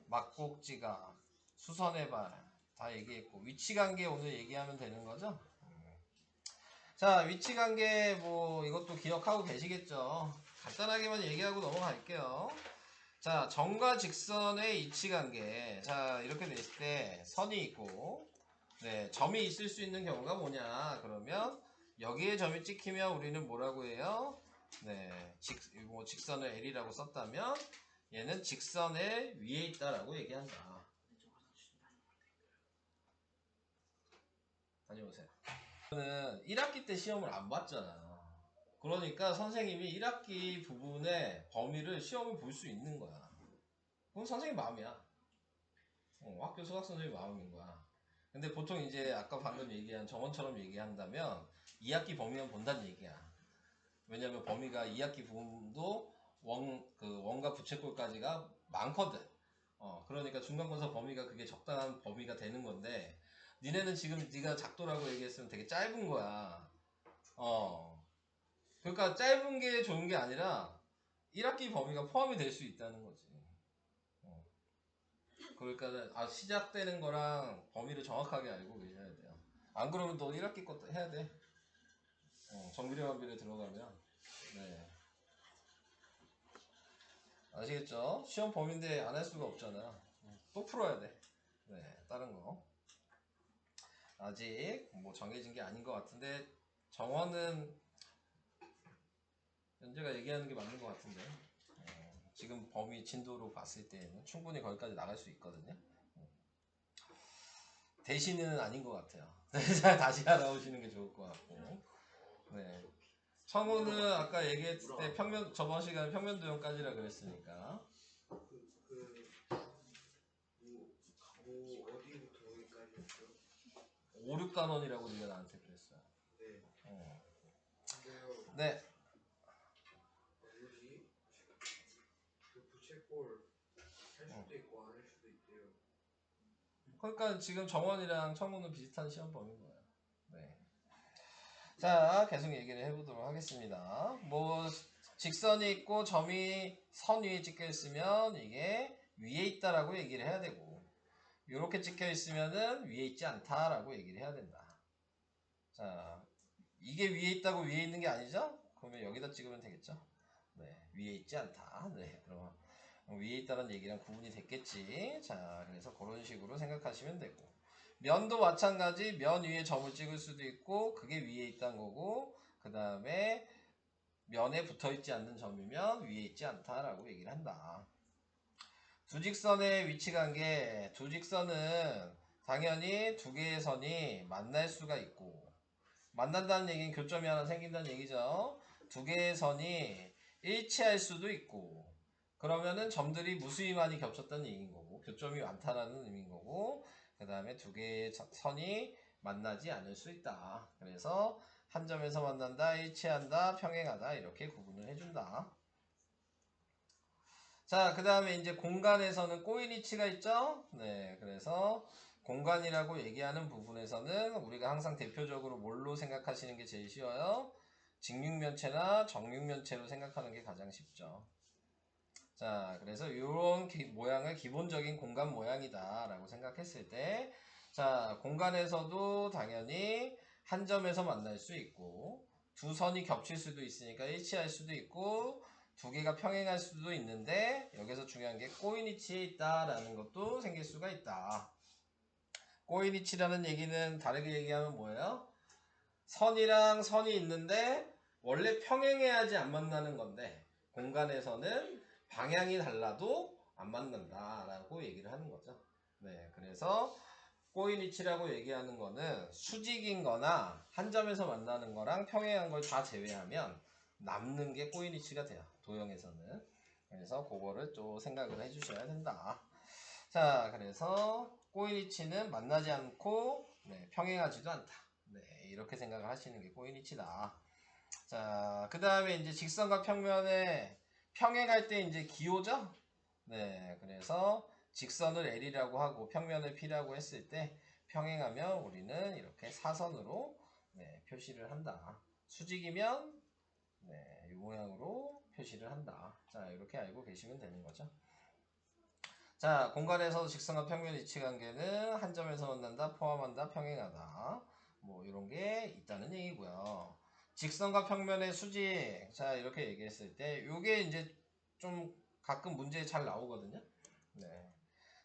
막곡지각, 수선의 발 다 얘기했고, 위치관계 오늘 얘기하면 되는 거죠? 자, 위치관계 뭐 이것도 기억하고 계시겠죠? 간단하게만 얘기하고 넘어갈게요. 자, 점과 직선의 위치관계. 자, 이렇게 됐을 때 선이 있고, 네, 점이 있을 수 있는 경우가 뭐냐? 그러면 여기에 점이 찍히면 우리는 뭐라고 해요? 네, 직선을 L이라고 썼다면 얘는 직선의 위에 있다라고 얘기한다. 다녀오세요. 저는 1학기 때 시험을 안 봤잖아요. 그러니까 선생님이 1학기 부분의 범위를 시험을 볼 수 있는 거야. 그건 선생님 마음이야. 학교 수학 선생님 마음인 거야. 근데 보통 이제 아까 방금 얘기한 정원처럼 얘기한다면 2학기 범위만 본다는 얘기야. 왜냐면 범위가 2학기 부분도 원과 부채꼴까지가 많거든. 그러니까 중간고사 범위가 그게 적당한 범위가 되는 건데 니네는 지금 네가 작도라고 얘기했으면 되게 짧은 거야. 그러니까 짧은 게 좋은 게 아니라 1학기 범위가 포함이 될 수 있다는 거지. 그러니까 시작되는 거랑 범위를 정확하게 알고 계셔야 돼요. 안 그러면 너 1학기 것도 해야 돼. 정비례 완비례 들어가면. 네. 아시겠죠? 시험 범위인데 안 할 수가 없잖아. 또 풀어야 돼. 네, 다른 거. 아직 뭐 정해진 게 아닌 것 같은데 정원은 현재가 얘기하는 게 맞는 것 같은데 지금 범위 진도로 봤을 때는 충분히 거기까지 나갈 수 있거든요. 대신은 아닌 것 같아요. 다시 알아오시는 게 좋을 것 같고. 네. 청우는 아까 얘기했을 때 저번 시간에 평면도형까지라 그랬으니까. 뭐 어디부터 어디까지 했죠? 5, 6단원이라고 네가 나한테 그랬어요. 네. 근데요. 네. 뭐지? 그 부채꼴 할 수도 있고 안 할 수도 있대요. 그러니까 지금 정원이랑 청우는 비슷한 시험 범위인 거예요. 네. 자, 계속 얘기를 해보도록 하겠습니다. 뭐 직선이 있고 점이 선 위에 찍혀 있으면 이게 위에 있다라고 얘기를 해야 되고, 이렇게 찍혀 있으면은 위에 있지 않다라고 얘기를 해야 된다. 자, 이게 위에 있다고 위에 있는 게 아니죠? 그러면 여기다 찍으면 되겠죠? 네, 위에 있지 않다. 네, 그럼 위에 있다는 얘기랑 구분이 됐겠지. 자, 그래서 그런 식으로 생각하시면 되고, 면도 마찬가지. 면 위에 점을 찍을 수도 있고 그게 위에 있다는 거고, 그 다음에 면에 붙어있지 않는 점이면 위에 있지 않다라고 얘기를 한다. 두 직선의 위치관계. 두 직선은 당연히 두 개의 선이 만날 수가 있고, 만난다는 얘기는 교점이 하나 생긴다는 얘기죠. 두 개의 선이 일치할 수도 있고, 그러면은 점들이 무수히 많이 겹쳤다는 얘기인 거고, 교점이 많다라는 의미인 거고, 그 다음에 두 개의 선이 만나지 않을 수 있다. 그래서 한 점에서 만난다, 일치한다, 평행하다, 이렇게 구분을 해준다. 자, 그 다음에 이제 공간에서는 꼬인위치가 있죠? 네, 그래서 공간이라고 얘기하는 부분에서는 우리가 항상 대표적으로 뭘로 생각하시는 게 제일 쉬워요? 직육면체나 정육면체로 생각하는 게 가장 쉽죠. 자, 그래서 이런 모양을 기본적인 공간 모양이다 라고 생각했을 때, 자, 공간에서도 당연히 한 점에서 만날 수 있고, 두 선이 겹칠 수도 있으니까 일치할 수도 있고, 두 개가 평행할 수도 있는데, 여기서 중요한 게 꼬인위치에 있다라는 것도 생길 수가 있다. 꼬인위치라는 얘기는 다르게 얘기하면 뭐예요? 선이랑 선이 있는데 원래 평행해야지 안 만나는 건데, 공간에서는 방향이 달라도 안 만난다라고 얘기를 하는 거죠. 네, 그래서 꼬인위치라고 얘기하는 거는 수직인 거나 한 점에서 만나는 거랑 평행한 걸 다 제외하면 남는 게 꼬인위치가 돼요, 도형에서는. 그래서 그거를 또 생각을 해주셔야 된다. 자, 그래서 꼬인위치는 만나지 않고 평행하지도 않다. 네, 이렇게 생각을 하시는 게 꼬인위치다. 자, 그 다음에 이제 직선과 평면에 평행할 때 이제 기호죠? 네, 그래서 직선을 L이라고 하고 평면을 P라고 했을 때 평행하면 우리는 이렇게 사선으로 표시를 한다. 수직이면 이 모양으로 표시를 한다. 자, 이렇게 알고 계시면 되는 거죠. 자, 공간에서 직선과 평면 위치관계는 한 점에서 만난다, 포함한다, 평행하다. 뭐 이런 게 있다는 얘기고요. 직선과 평면의 수직. 자, 이렇게 얘기했을 때 요게 이제 좀 가끔 문제에 잘 나오거든요. 네.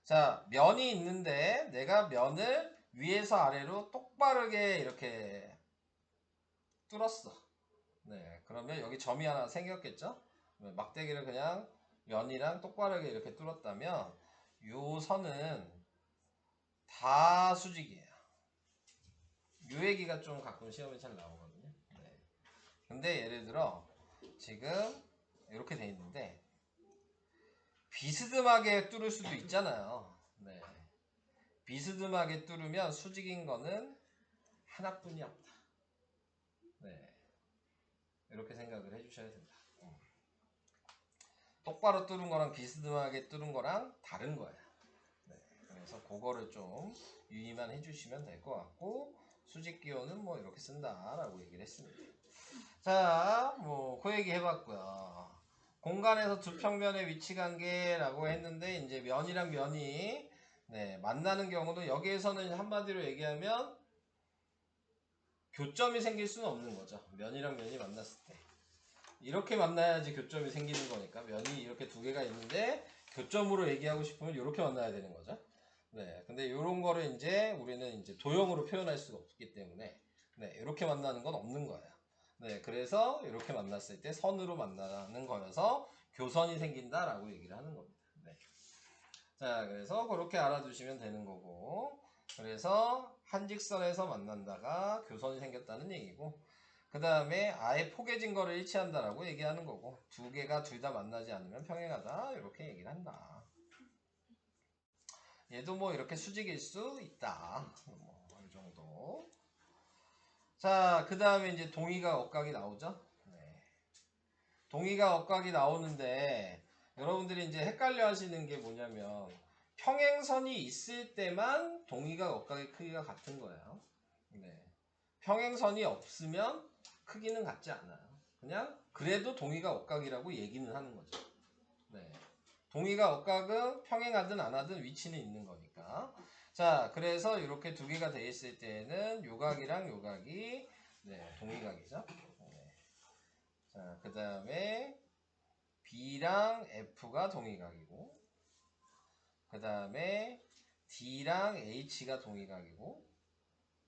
자, 면이 있는데 내가 면을 위에서 아래로 똑바르게 이렇게 뚫었어. 네, 그러면 여기 점이 하나 생겼겠죠? 막대기를 그냥 면이랑 똑바르게 이렇게 뚫었다면 요 선은 다 수직이에요. 요 얘기가 좀 가끔 시험에 잘 나오거든요. 네. 근데 예를 들어 지금 이렇게 돼 있는데 비스듬하게 뚫을 수도 있잖아요. 네. 비스듬하게 뚫으면 수직인 거는 하나뿐이 없다. 네. 이렇게 생각을 해주셔야 된다. 똑바로 뚫은 거랑 비스듬하게 뚫은 거랑 다른 거예요. 네. 그래서 그거를 좀 유의만 해주시면 될 것 같고, 수직 기호는 뭐 이렇게 쓴다라고 얘기를 했습니다. 자, 뭐 그 얘기 해봤고요. 공간에서 두 평면의 위치 관계라고 했는데 이제 면이랑 면이 네, 만나는 경우는 여기에서는 한마디로 얘기하면 교점이 생길 수는 없는 거죠. 면이랑 면이 만났을 때. 이렇게 만나야지 교점이 생기는 거니까 면이 이렇게 두 개가 있는데 교점으로 얘기하고 싶으면 이렇게 만나야 되는 거죠. 네, 근데 이런 거를 이제 우리는 이제 도형으로 표현할 수가 없기 때문에 네, 이렇게 만나는 건 없는 거예요. 네, 그래서 이렇게 만났을 때 선으로 만나는 거여서 교선이 생긴다라고 얘기를 하는 겁니다. 네. 자, 그래서 그렇게 알아두시면 되는 거고, 그래서 한직선에서 만난다가 교선이 생겼다는 얘기고, 그 다음에 아예 포개진 거를 일치한다라고 얘기하는 거고, 두 개가 둘 다 만나지 않으면 평행하다 이렇게 얘기를 한다. 얘도 뭐 이렇게 수직일 수 있다. 뭐 이 정도. 자, 그 다음에 이제 동의가 억각이 나오죠. 네. 동의가 억각이 나오는데 여러분들이 이제 헷갈려 하시는 게 뭐냐면 평행선이 있을 때만 동의가 억각의 크기가 같은 거예요. 네. 평행선이 없으면 크기는 같지 않아요. 그냥 그래도 동의가 억각이라고 얘기는 하는 거죠. 네. 동의가 억각은 평행하든 안 하든 위치는 있는 거니까. 자, 그래서 이렇게 두 개가 돼 있을 때는 요각이랑 요각이 네, 동의각이죠. 네. 자, 그 다음에 B랑 F가 동의각이고, 그 다음에 D랑 H가 동의각이고,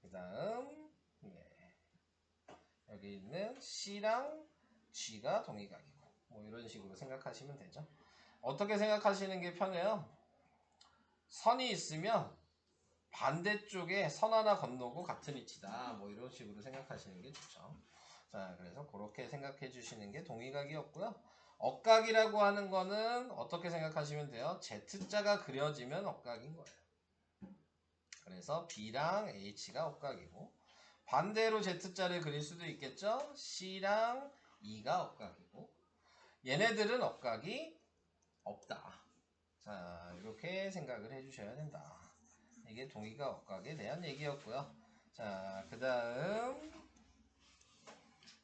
그 다음 네, 여기 있는 C랑 G가 동의각이고, 뭐 이런 식으로 생각하시면 되죠. 어떻게 생각하시는 게 편해요? 선이 있으면 반대쪽에 선 하나 건너고 같은 위치다. 뭐 이런 식으로 생각하시는 게 좋죠. 자, 그래서 그렇게 생각해 주시는 게 동의각이었고요. 억각이라고 하는 거는 어떻게 생각하시면 돼요? Z자가 그려지면 억각인 거예요. 그래서 B랑 H가 억각이고, 반대로 Z자를 그릴 수도 있겠죠? C랑 E가 억각이고, 얘네들은 억각이 없다. 자, 이렇게 생각을 해주셔야 된다. 이게 동의가 억각에 대한 얘기였고요. 자, 그 다음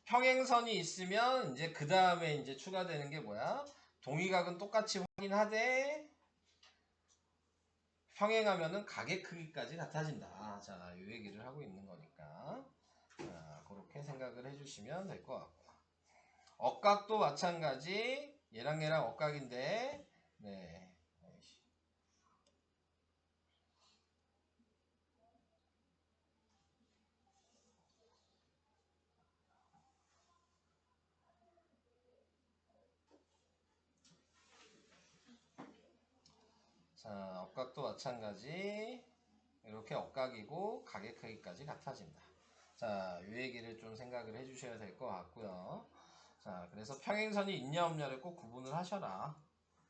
평행선이 있으면 이제 그 다음에 이제 추가되는 게 뭐야? 동의각은 똑같이 확인하되 평행하면은 각의 크기까지 같아진다. 자, 이 얘기를 하고 있는 거니까. 자, 그렇게 생각을 해주시면 될 것 같고요. 억각도 마찬가지. 얘랑 얘랑 억각인데, 네. 자, 억각도 마찬가지. 이렇게 억각이고 각의 크기까지 같아진다. 자, 이 얘기를 좀 생각을 해주셔야 될 것 같고요. 자, 그래서 평행선이 있냐 없냐를 꼭 구분을 하셔라.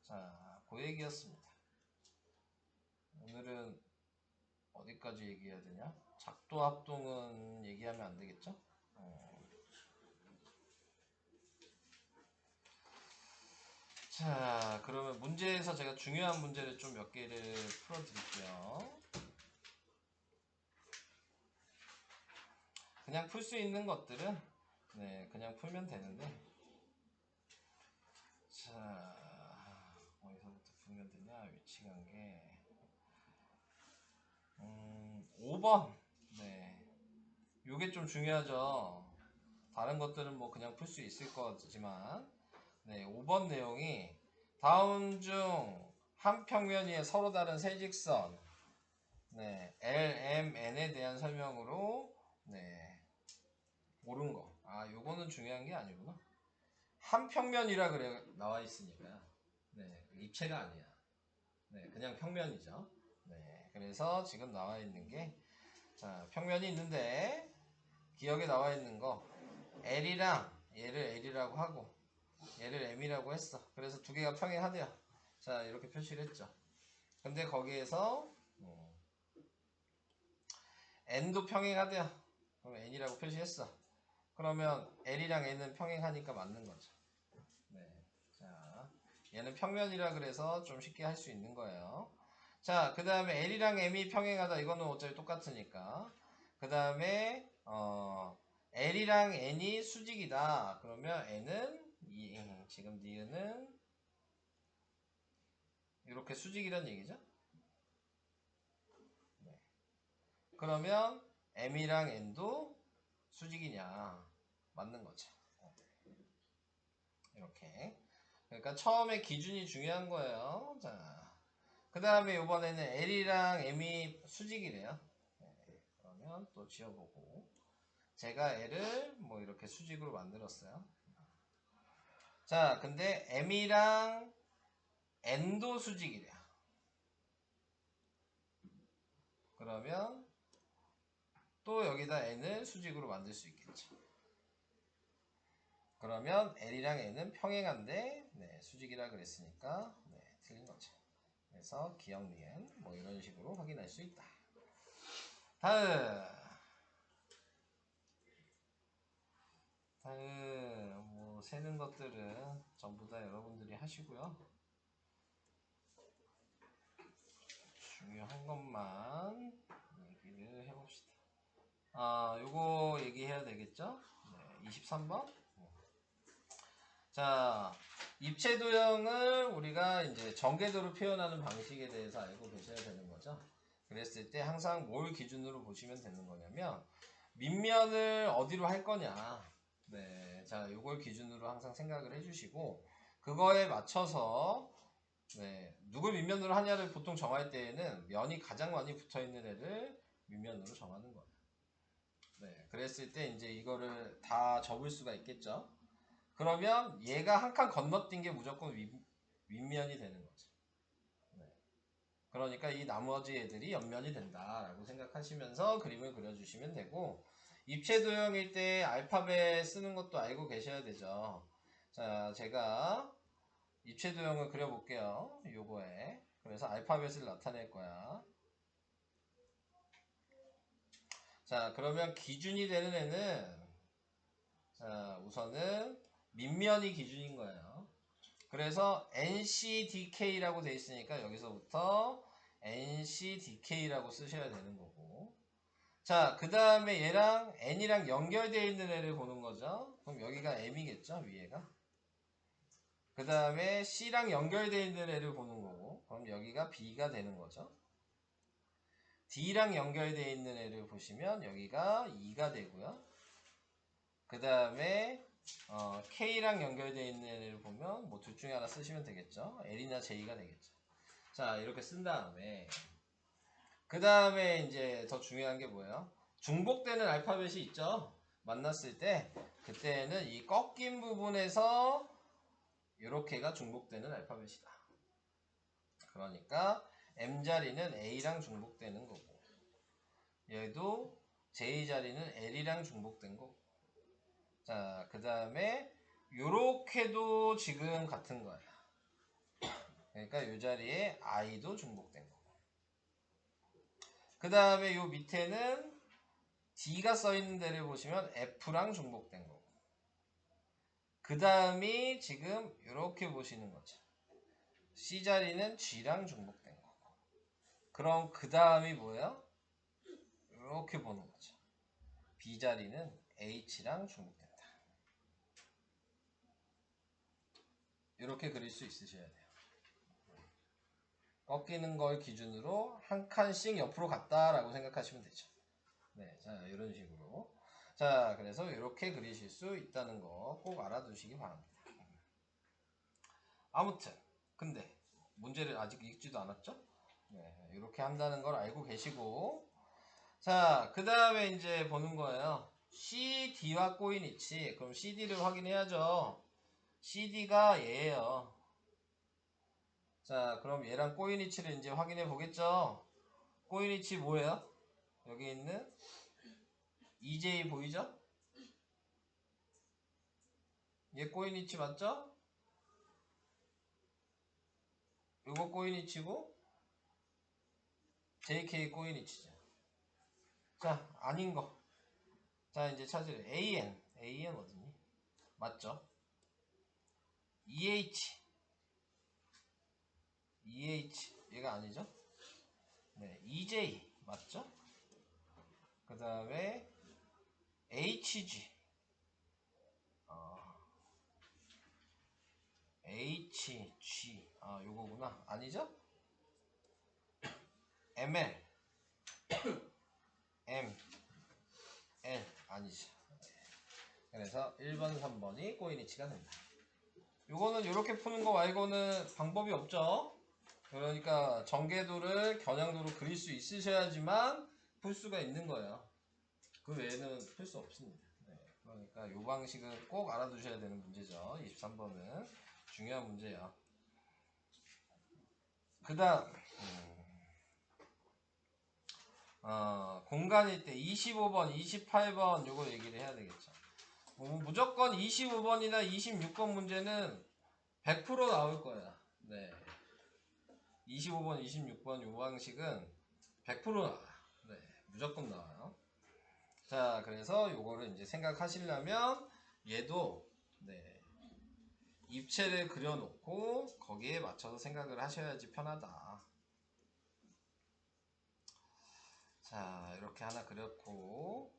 자, 그 얘기였습니다. 오늘은 어디까지 얘기해야 되냐? 작도 합동은 얘기하면 안 되겠죠? 자, 그러면 문제에서 제가 중요한 문제를 좀 몇 개를 풀어드릴게요. 그냥 풀 수 있는 것들은 네, 그냥 풀면 되는데, 자, 어디서부터 풀면 되냐? 위치 관계. 5번. 네. 요게 좀 중요하죠. 다른 것들은 뭐 그냥 풀 수 있을 거지만, 네, 5번 내용이 다음 중 한 평면 위에 서로 다른 세 직선, 네, L, M, N에 대한 설명으로, 네, 옳은 거. 아, 요거는 중요한 게 아니구나. 한 평면이라 그래 나와 있으니까요. 네, 입체가 아니야. 네, 그냥 평면이죠. 네, 그래서 지금 나와 있는 게, 자, 평면이 있는데 기억에 나와 있는 거 L이랑 얘를 L이라고 하고 얘를 M이라고 했어. 그래서 두 개가 평행하대요. 자, 이렇게 표시를 했죠. 근데 거기에서 N도 평행하대요. 그럼 N이라고 표시했어. 그러면 L이랑 N은 평행하니까 맞는 거죠. 네, 자, 얘는 평면이라 그래서 좀 쉽게 할 수 있는 거예요. 자, 그 다음에 L이랑 M이 평행하다. 이거는 어차피 똑같으니까. 그 다음에 L이랑 N이 수직이다. 그러면 N은 지금 니은은 이렇게 수직이란 얘기죠. 그러면 m이랑 n도 수직이냐? 맞는 거죠. 이렇게. 그러니까 처음에 기준이 중요한 거예요. 자, 그 다음에 이번에는 L이랑 M이 수직이래요. 네, 그러면 또 지워보고. 제가 L을 뭐 이렇게 수직으로 만들었어요. 자, 근데 M이랑 N도 수직이래요. 그러면 또 여기다 N을 수직으로 만들 수 있겠죠. 그러면 L이랑 N은 평행한데 네, 수직이라 그랬으니까 네, 틀린 거죠. 그래서 기억 니은 뭐 이런 식으로 확인할 수 있다. 다음 뭐 세는 것들은 전부 다 여러분들이 하시고요. 중요한 것만 얘기를 해봅시다. 요거 얘기해야 되겠죠? 네, 23번. 자, 입체 도형을 우리가 이제 전개도로 표현하는 방식에 대해서 알고 계셔야 되는 거죠. 그랬을 때 항상 뭘 기준으로 보시면 되는 거냐면 밑면을 어디로 할 거냐. 네, 자, 요걸 기준으로 항상 생각을 해주시고 그거에 맞춰서 네, 누굴 밑면으로 하냐를 보통 정할 때에는 면이 가장 많이 붙어있는 애를 밑면으로 정하는 거예요. 네, 그랬을 때 이제 이거를 다 접을 수가 있겠죠. 그러면 얘가 한 칸 건너뛴 게 무조건 윗면이 되는 거죠. 네. 그러니까 이 나머지 애들이 옆면이 된다라고 생각하시면서 그림을 그려주시면 되고 입체 도형일 때 알파벳 쓰는 것도 알고 계셔야 되죠. 자, 제가 입체 도형을 그려볼게요. 요거에. 그래서 알파벳을 나타낼 거야. 자, 그러면 기준이 되는 애는 자, 우선은 밑면이 기준인 거예요. 그래서 NCDK라고 되어 있으니까 여기서부터 NCDK라고 쓰셔야 되는 거고. 자, 그 다음에 얘랑 N이랑 연결되어 있는 애를 보는 거죠. 그럼 여기가 M이겠죠, 위에가. 그 다음에 C랑 연결되어 있는 애를 보는 거고. 그럼 여기가 B가 되는 거죠. D랑 연결되어 있는 애를 보시면 여기가 2가 되고요. 그 다음에 K랑 연결되어 있는 애를 보면 뭐 둘 중에 하나 쓰시면 되겠죠. L이나 J가 되겠죠. 자, 이렇게 쓴 다음에 그 다음에 이제 더 중요한 게 뭐예요? 중복되는 알파벳이 있죠. 만났을 때 그때는 이 꺾인 부분에서 이렇게가 중복되는 알파벳이다. 그러니까 M자리는 A랑 중복되는 거고 얘도 J자리는 L이랑 중복된 거고 자, 그 다음에 요렇게도 지금 같은 거야. 그러니까 이 자리에 I도 중복된 거고 그 다음에 요 밑에는 D가 써있는 데를 보시면 F랑 중복된 거고 그 다음이 지금 이렇게 보시는 거죠. C자리는 G랑 중복된 거고 그럼 그 다음이 뭐예요? 이렇게 보는 거죠. B자리는 H랑 중복된다. 이렇게 그릴 수 있으셔야 돼요. 꺾이는 걸 기준으로 한 칸씩 옆으로 갔다라고 생각하시면 되죠. 네, 자, 이런 식으로. 자, 그래서 이렇게 그리실 수 있다는 거 꼭 알아두시기 바랍니다. 아무튼, 근데 문제를 아직 읽지도 않았죠? 네, 이렇게 한다는 걸 알고 계시고, 자, 그 다음에 이제 보는 거예요. CD와 꼬인 위치. 그럼 CD를 확인해야죠. CD가 얘예요. 자, 그럼 얘랑 꼬인 위치를 이제 확인해 보겠죠? 꼬인 위치 뭐예요? 여기 있는 EJ 보이죠? 얘 꼬인 위치 맞죠? 요거 꼬인 위치고 JK 꼬인 위치죠. 자, 아닌 거. 자, 이제 찾으래. AN 어디니? 맞죠? EH 얘가 아니죠? 네, EJ 맞죠? 그 다음에 HG HG 요거구나. 아니죠? ML 그래서 1번, 3번이 꼬인위치가 된다. 요거는 이렇게 푸는 거 말고는 방법이 없죠. 그러니까 전개도를 겨냥도로 그릴 수 있으셔야지만 풀 수가 있는 거예요. 그 외에는 풀 수 없습니다. 네, 그러니까 이 방식은 꼭 알아두셔야 되는 문제죠. 23번은 중요한 문제예요. 그 다음 공간일 때 25번, 28번 요거 얘기를 해야 되겠죠. 무조건 25번이나 26번 문제는 100% 나올 거야. 네. 25번, 26번 요 방식은 100% 나와요. 네. 무조건 나와요. 자, 그래서 요거를 이제 생각하시려면 얘도 네. 입체를 그려놓고 거기에 맞춰서 생각을 하셔야지 편하다. 자, 이렇게 하나 그렸고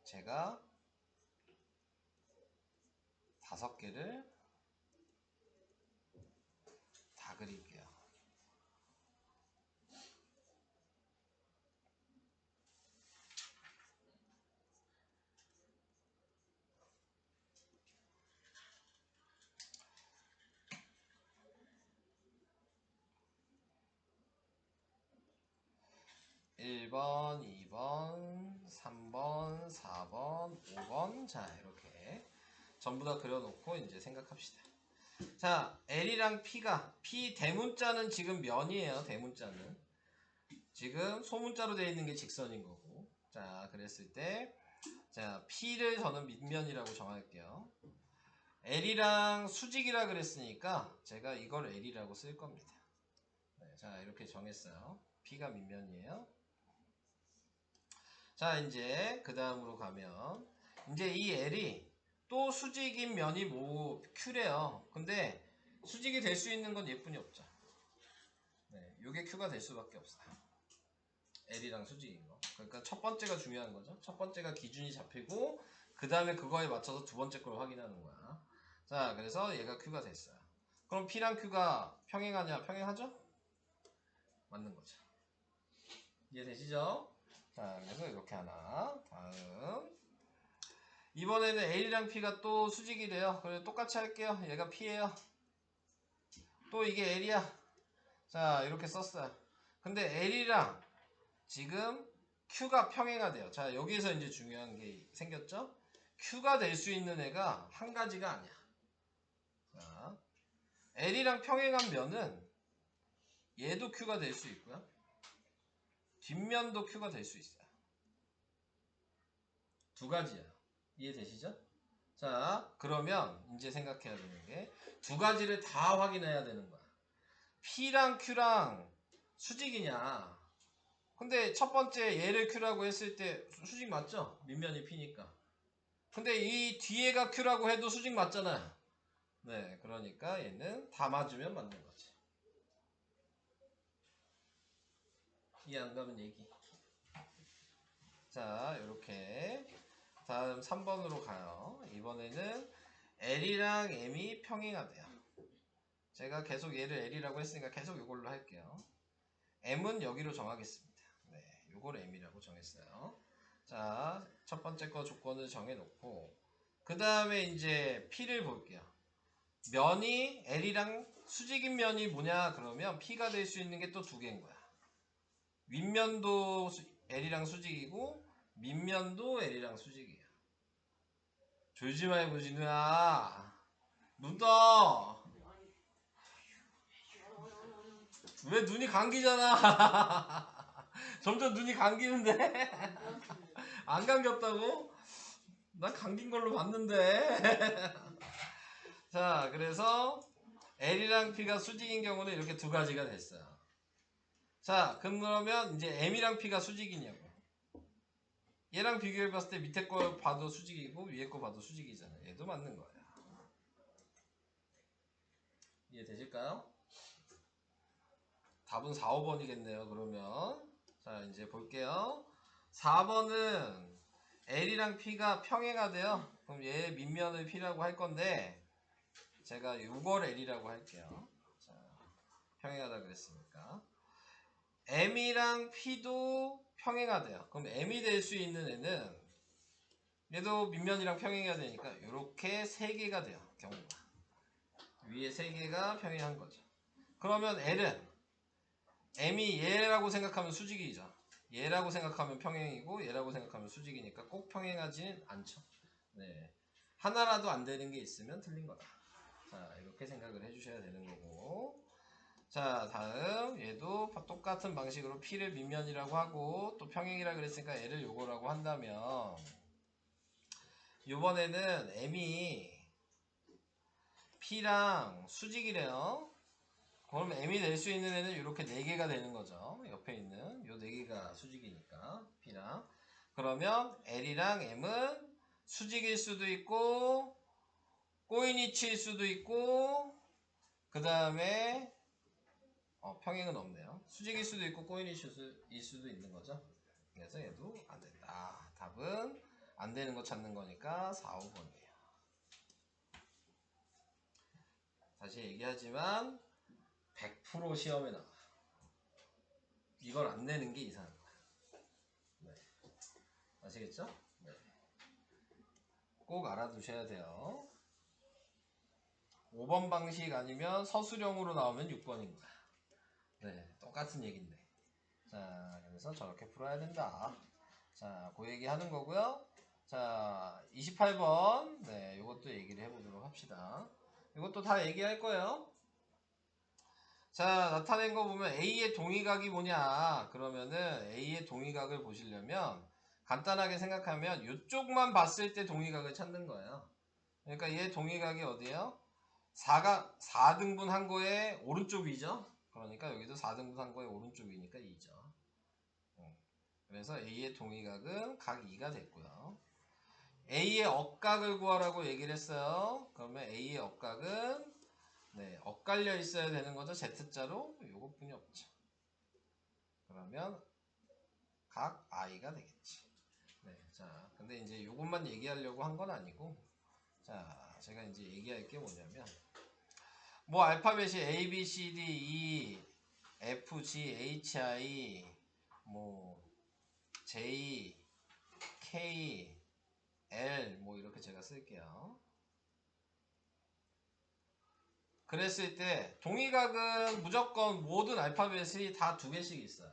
제가 5개를 다 그릴게요. (1번) (2번) (3번) (4번) (5번) 자 이렇게 전부 다 그려놓고 이제 생각합시다. 자, L이랑 P가 P 대문자는 지금 면이에요. 대문자는 지금 소문자로 되어 있는 게 직선인 거고. 자, 그랬을 때 자, P를 저는 밑면이라고 정할게요. L이랑 수직이라 그랬으니까 제가 이걸 L이라고 쓸 겁니다. 네, 자, 이렇게 정했어요. P가 밑면이에요. 자, 이제 그 다음으로 가면 이제 이 L이 또 수직인 면이 뭐 Q래요. 근데 수직이 될 수 있는 건 얘뿐이 없죠. 네, 요게 Q가 될 수밖에 없어요. L이랑 수직인 거. 그러니까 첫 번째가 중요한 거죠. 첫 번째가 기준이 잡히고 그 다음에 그거에 맞춰서 두 번째 걸 확인하는 거야. 자, 그래서 얘가 Q가 됐어요. 그럼 P랑 Q가 평행하냐? 평행하죠? 맞는 거죠. 이해되시죠? 자, 그래서 이렇게 하나. 다음. 이번에는 L이랑 P가 또 수직이래요. 그래서 똑같이 할게요. 얘가 P예요. 또 이게 L이야. 자, 이렇게 썼어요. 근데 L이랑 지금 Q가 평행하대요. 자, 여기서 이제 중요한 게 생겼죠? Q가 될 수 있는 애가 한 가지가 아니야. 자, L이랑 평행한 면은 얘도 Q가 될 수 있고요. 뒷면도 Q가 될 수 있어요. 두 가지야. 이해되시죠? 자, 그러면 이제 생각해야 되는 게 두 가지를 다 확인해야 되는 거야. P랑 Q랑 수직이냐? 근데 첫 번째 얘를 Q라고 했을 때 수직 맞죠? 밑면이 P니까. 근데 이 뒤에가 Q라고 해도 수직 맞잖아요. 네, 그러니까 얘는 다 맞으면 맞는 거지. 이해 안 가면 얘기. 자, 요렇게 다음 3번으로 가요. 이번에는 L이랑 M이 평행하대요. 제가 계속 얘를 L이라고 했으니까 계속 이걸로 할게요. M은 여기로 정하겠습니다. 네, 요걸 M이라고 정했어요. 자, 첫 번째 거 조건을 정해놓고 그 다음에 이제 P를 볼게요. 면이 L이랑 수직인 면이 뭐냐 그러면 P가 될 수 있는 게 또 두 개인 거야. 윗면도 L이랑 수직이고 밑면도 L이랑 수직이에요. 졸지 말고 진우야. 눈 떠. 왜 눈이 감기잖아. 점점 눈이 감기는데. 안 감겼다고? 난 감긴 걸로 봤는데. 자, 그래서 L이랑 P가 수직인 경우는 이렇게 두 가지가 됐어요. 자, 그러면 이제 M이랑 P가 수직이냐고. 얘랑 비교해봤을 때 밑에 거 봐도 수직이고 위에 거 봐도 수직이잖아. 얘도 맞는 거야. 이해되실까요? 답은 4, 5번이겠네요. 그러면 자, 이제 볼게요. 4번은 L이랑 P가 평행하대요. 그럼 얘 밑면을 P라고 할 건데 제가 요걸 L이라고 할게요. 자, 평행하다 그랬으니까 M이랑 P도 평행하대요. 그럼 M이 될 수 있는 애는 얘도 밑면이랑 평행해야 되니까 이렇게 세 개가 돼요. 경우가 위에 세 개가 평행한 거죠. 그러면 L은 M이 얘라고 생각하면 수직이죠. 얘라고 생각하면 평행이고 얘라고 생각하면 수직이니까 꼭 평행하지는 않죠. 네, 하나라도 안 되는 게 있으면 틀린 거다. 자, 이렇게 생각을 해주셔야 되는 거고. 자, 다음 얘도 똑같은 방식으로 P를 밑면이라고 하고 또 평행이라 그랬으니까 L을 요거라고 한다면 이번에는 M이 P랑 수직이래요. 그럼 M이 낼 수 있는 애는 이렇게 4개가 되는 거죠. 옆에 있는 요 4개가 수직이니까 P랑. 그러면 L이랑 M은 수직일 수도 있고 꼬인이치일 수도 있고 그 다음에 평행은 없네요. 수직일 수도 있고 꼬인이치일 수도 있는 거죠. 그래서 얘도 안 된다. 답은 안 되는 거 찾는 거니까 4, 5번이에요. 다시 얘기하지만 100% 시험에 나와. 이걸 안 내는 게 이상한 거야. 네. 아시겠죠? 네. 꼭 알아두셔야 돼요. 5번 방식 아니면 서술형으로 나오면 6번인 거야. 네, 똑같은 얘기인데. 자, 그래서 저렇게 풀어야 된다. 자, 그 얘기 하는 거고요. 자, 28번. 네, 이것도 얘기를 해보도록 합시다. 이것도 다 얘기할 거예요. 자, 나타낸 거 보면 A의 동의각이 뭐냐? 그러면은 A의 동의각을 보시려면 간단하게 생각하면 이쪽만 봤을 때 동의각을 찾는 거예요. 그러니까 얘 동의각이 어디예요? 4등분 한 거에 오른쪽 위죠? 그러니까 여기도 4등분 한 거에 오른쪽 위니까 2죠. 그래서 A의 동의각은 각 2가 됐고요. A의 억각을 구하라고 얘기를 했어요. 그러면 A의 억각은 네, 엇갈려 있어야 되는 거죠. Z자로 요것뿐이 없죠. 그러면 각 I가 되겠지. 네, 자, 근데 이제 요것만 얘기하려고 한 건 아니고, 자, 제가 이제 얘기할 게 뭐냐면, 뭐 알파벳이 A, B, C, D, E, F, G, H, I, 뭐 J, K, L, 뭐 이렇게 제가 쓸게요. 그랬을 때 동의각은 무조건 모든 알파벳이 다 2개씩 있어요.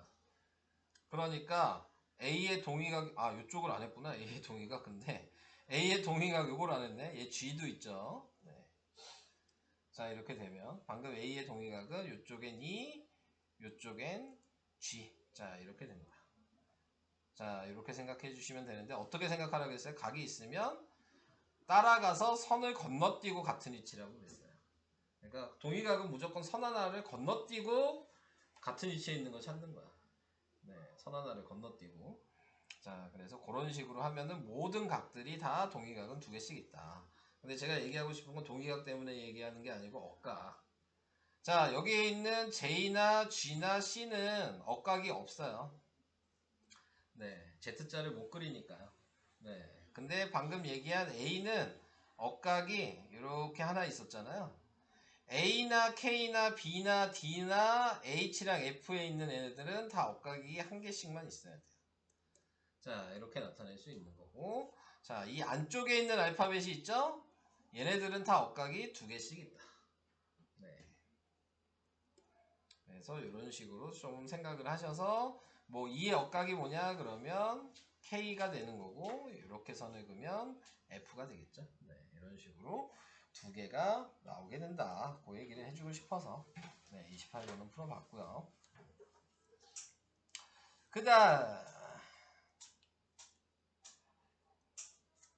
그러니까 A의 동의각, 이쪽을 안 했구나. A의 동의각. 근데 A의 동의각 요걸 안 했네. 얘 G도 있죠. 네. 자, 이렇게 되면 방금 A의 동의각은 요쪽엔 E, 요쪽엔 G. 자, 이렇게 됩니다. 자, 이렇게 생각해 주시면 되는데 어떻게 생각하라고 했어요? 각이 있으면 따라가서 선을 건너뛰고 같은 위치라고 그랬어요. 그러니까 동의각은 무조건 선 하나를 건너뛰고 같은 위치에 있는 걸 찾는 거야. 네, 선 하나를 건너뛰고. 자, 그래서 그런 식으로 하면은 모든 각들이 다 동의각은 2개씩 있다. 근데 제가 얘기하고 싶은 건 동의각 때문에 얘기하는 게 아니고 억각. 자, 여기에 있는 J나 G나 C는 억각이 없어요. 네, Z자를 못 그리니까요. 네, 근데 방금 얘기한 A는 억각이 이렇게 하나 있었잖아요. A나 K나 B나 D나 H랑 F에 있는 애들은 다 억각이 1개씩만 있어야 돼요. 자, 이렇게 나타낼 수 있는 거고. 자, 이 안쪽에 있는 알파벳이 있죠? 얘네들은 다 억각이 2개씩 있다. 네. 그래서 이런 식으로 좀 생각을 하셔서 뭐 이의 억각이 뭐냐 그러면 K가 되는 거고 이렇게 선을 그으면 F가 되겠죠. 네, 이런 식으로 2개가 나오게 된다. 그 얘기를 해주고 싶어서 네, 28번은 풀어봤고요. 그 다음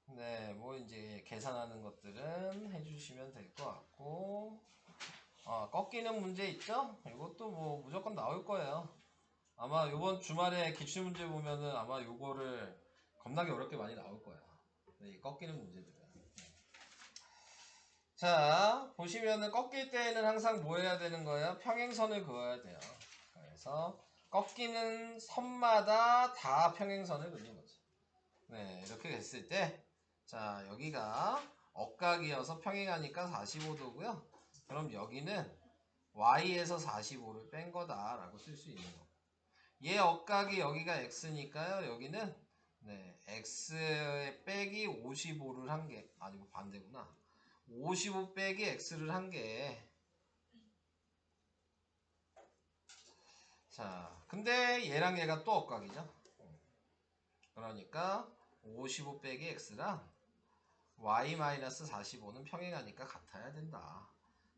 네, 뭐 이제 계산하는 것들은 해주시면 될 것 같고 꺾이는 문제 있죠? 이것도 뭐 무조건 나올 거예요. 아마 요번 주말에 기출문제 보면은 아마 요거를 겁나게 어렵게 많이 나올 거야. 이 꺾이는 문제들은. 자, 보시면은 꺾일 때에는 항상 뭐 해야 되는 거예요? 평행선을 그어야 돼요. 그래서 꺾이는 선마다 다 평행선을 그리는 거죠. 네, 이렇게 됐을 때, 자, 여기가 억각이어서 평행하니까 45도고요. 그럼 여기는 y에서 45를 뺀 거다라고 쓸 수 있는 거고. 얘 억각이 여기가 x니까요. 여기는 네, x에 빼기 55를 한 게, 아니고 반대구나. 55 빼기 x를 한 게. 자, 근데 얘랑 얘가 또 엇각이죠. 그러니까 55 빼기 x랑 y-45는 평행하니까 같아야 된다.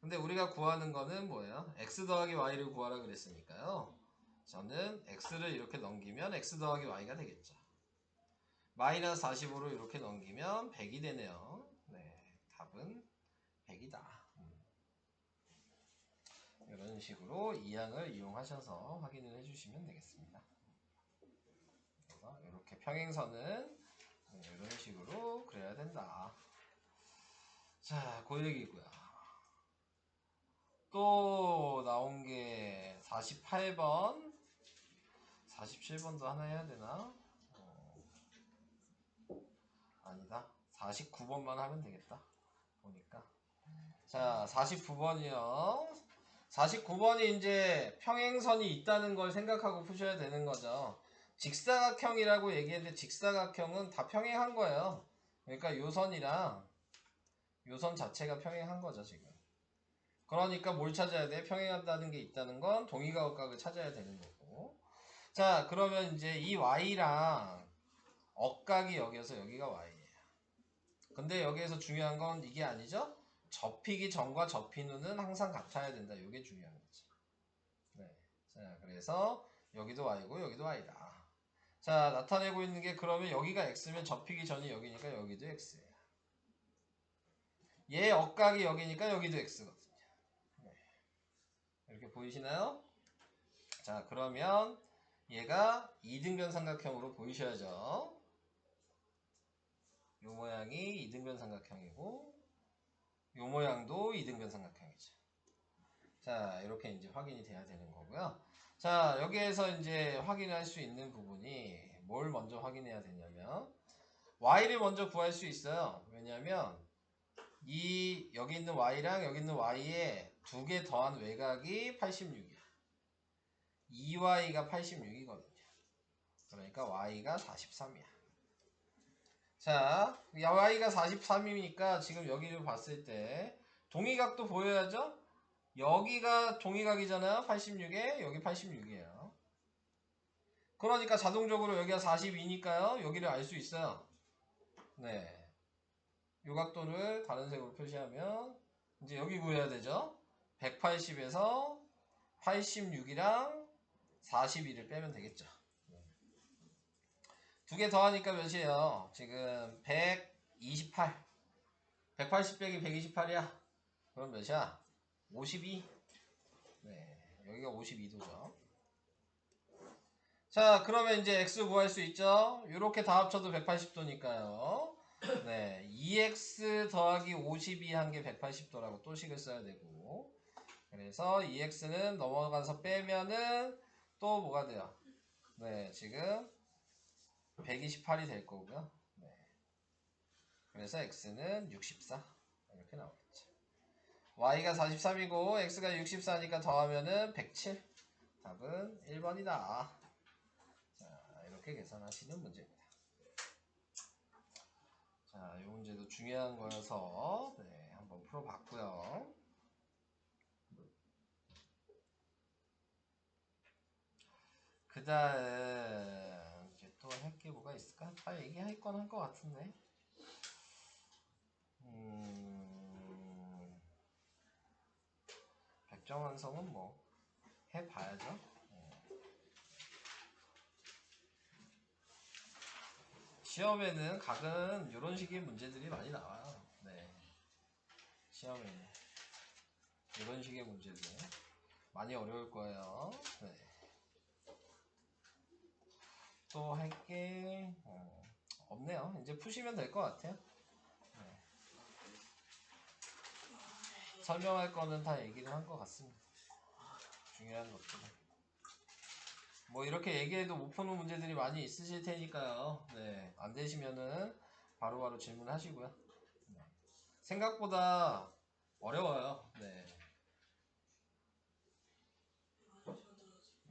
근데 우리가 구하는 거는 뭐예요? x 더하기 y를 구하라 그랬으니까요. 저는 x를 이렇게 넘기면 x 더하기 y가 되겠죠. 마이너스 45로 이렇게 넘기면 100이 되네요. 네, 답은 100이다. 이런 식으로 이항을 이용하셔서 확인을 해주시면 되겠습니다. 그래서 이렇게 평행선은 이런 식으로 그려야 된다. 자, 그 얘기고요. 또 나온 게 48번, 47번도 하나 해야 되나? 아니다. 49번만 하면 되겠다. 보니까. 자, 49번이요. 49번이 이제 평행선이 있다는 걸 생각하고 푸셔야 되는 거죠. 직사각형이라고 얘기했는데 직사각형은 다 평행한 거예요. 그러니까 요선이랑 요선 자체가 평행한 거죠, 지금. 그러니까 뭘 찾아야 돼? 평행한다는 게 있다는 건 동의각각을 찾아야 되는 거고. 자, 그러면 이제 이 y랑 억각이 여기여서 여기가 y예요. 근데 여기에서 중요한 건 이게 아니죠? 접히기 전과 접힌 후는 항상 같아야 된다. 이게 중요한 거지. 네. 자, 그래서 여기도 y고 여기도 y다. 자, 나타내고 있는 게 그러면 여기가 x면 접히기 전이 여기니까 여기도 x예요. 얘 억각이 여기니까 여기도 x거든요. 네. 이렇게 보이시나요? 자, 그러면 얘가 이등변 삼각형으로 보이셔야죠. 요 모양이 이등변 삼각형이고 요 모양도 이등변 삼각형이죠. 자, 이렇게 이제 확인이 돼야 되는 거고요. 자, 여기에서 이제 확인할 수 있는 부분이 뭘 먼저 확인해야 되냐면 y를 먼저 구할 수 있어요. 왜냐면 이 여기 있는 y랑 여기 있는 y에 두 개 더한 외곽이 86이야. 2y가 86이거든요. 그러니까 y가 43이야. 자, y가 43이니까 지금 여기를 봤을 때 동의각도 보여야죠? 여기가 동의각이잖아요. 86에 여기 86이에요. 그러니까 자동적으로 여기가 42니까요. 여기를 알 수 있어요. 네. 요 각도를 다른 색으로 표시하면 이제 여기 구해야 되죠. 180에서 86이랑 42를 빼면 되겠죠. 두 개 더하니까 몇이에요? 지금 128. 180 빼기 128이야. 그럼 몇이야? 52. 네, 여기가 52도죠. 자, 그러면 이제 x 구할 수 있죠? 이렇게 다 합쳐도 180도니까요. 네, 2x 더하기 52 한 게 180도라고 또 식을 써야 되고. 그래서 2x는 넘어가서 빼면은 또 뭐가 돼요? 네, 지금 128이 될 거고요. 네. 그래서 x는 64 이렇게 나오겠죠. y가 43이고 x가 64니까 더하면은 107. 답은 1번이다. 자, 이렇게 계산하시는 문제입니다. 자, 이 문제도 중요한 거여서 네, 한번 풀어봤고요. 그 다음 이제 또 할 게 뭐가 있을까? 다 얘기할 건 할 것 같은데. 백정완성은 뭐 해봐야죠. 시험에는 각은 이런 식의 문제들이 많이 나와요. 네. 시험에는 이런 식의 문제들 많이 어려울 거예요. 네. 또 할 게 없네요. 이제 푸시면 될 것 같아요. 네. 설명할 거는 다 얘기를 한 것 같습니다. 중요한 것들은. 뭐 이렇게 얘기해도 못 푸는 문제들이 많이 있으실 테니까요. 네. 안 되시면은 바로바로 질문하시고요. 네. 생각보다 어려워요. 네.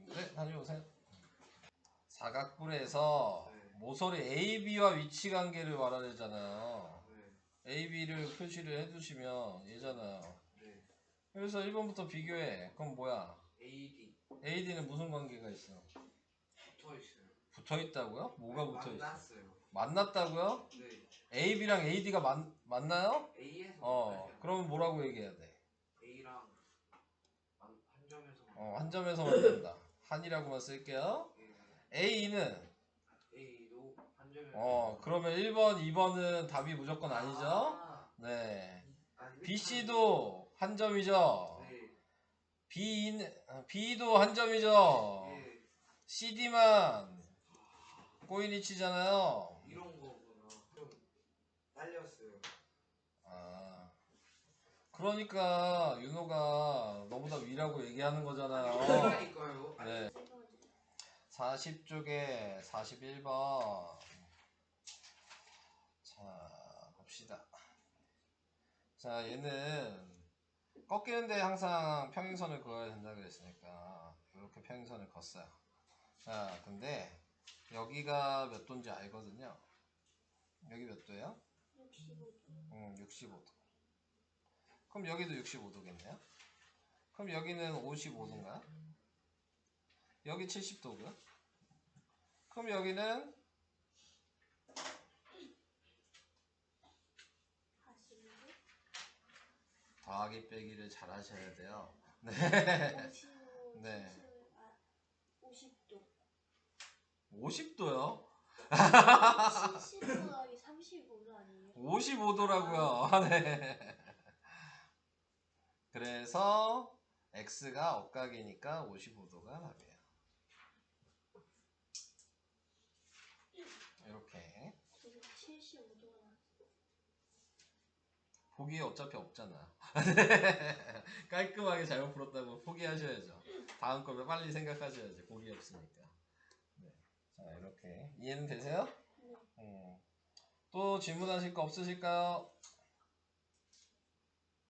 네, 다녀오세요. 사각뿔에서 모서리 AB와 위치 관계를 말하려잖아요. 네. AB를 표시를 해두시면 얘잖아요. 네. 그래서 1번부터 비교해. 그럼 뭐야? AD AD는 무슨 관계가 있어? 붙어 있어요. 붙어 있다고요? 뭐가 붙어 있어? 만났어요. 만났다고요? 네. AB랑 AD가 만나요? A에서 그러면 뭐라고 얘기해야 돼? A랑 한 점에서 한 점에서 만난다. 한이라고만 쓸게요. 예. A는 A도 한 점에서 그러면 1번, 2번은 답이 무조건 아니죠? 아, 네. 아니, BC도 한 점이죠? 네. B도 한 점이죠? 예. CD만 꼬이니치잖아요. 이런 거구나. 좀 딸렸어요. 그러니까 윤호가 너보다 위라고 얘기하는 거잖아요. 그러니까요. 네. 40쪽에 41번. 자, 봅시다. 자, 얘는 꺾이는데 항상 평행선을 그어야 된다 그랬으니까 이렇게 평행선을 걷어요. 자, 근데 여기가 몇 도인지 알거든요. 여기 몇 도예요? 65도. 65도. 그럼 여기도 65도겠네요. 그럼 여기는 55도인가요? 여기 70도고요. 그럼 여기는 45도. 더하기 빼기를 잘 하셔야 돼요. 네. 55, 네. 50도. 50도요? 70 더하기 35도 아니에요? 55도라고요. 네. 그래서 x가 억각이니까 55도가 답이에요. 이렇게 지금 75도가 나왔어요. 보기에 어차피 없잖아. 깔끔하게 잘못 풀었다고 포기하셔야죠. 다음 거 빨리 생각하셔야죠. 보기 없으니까. 네. 자, 이렇게 이해는 되세요? 네. 또 질문하실 거 없으실까요?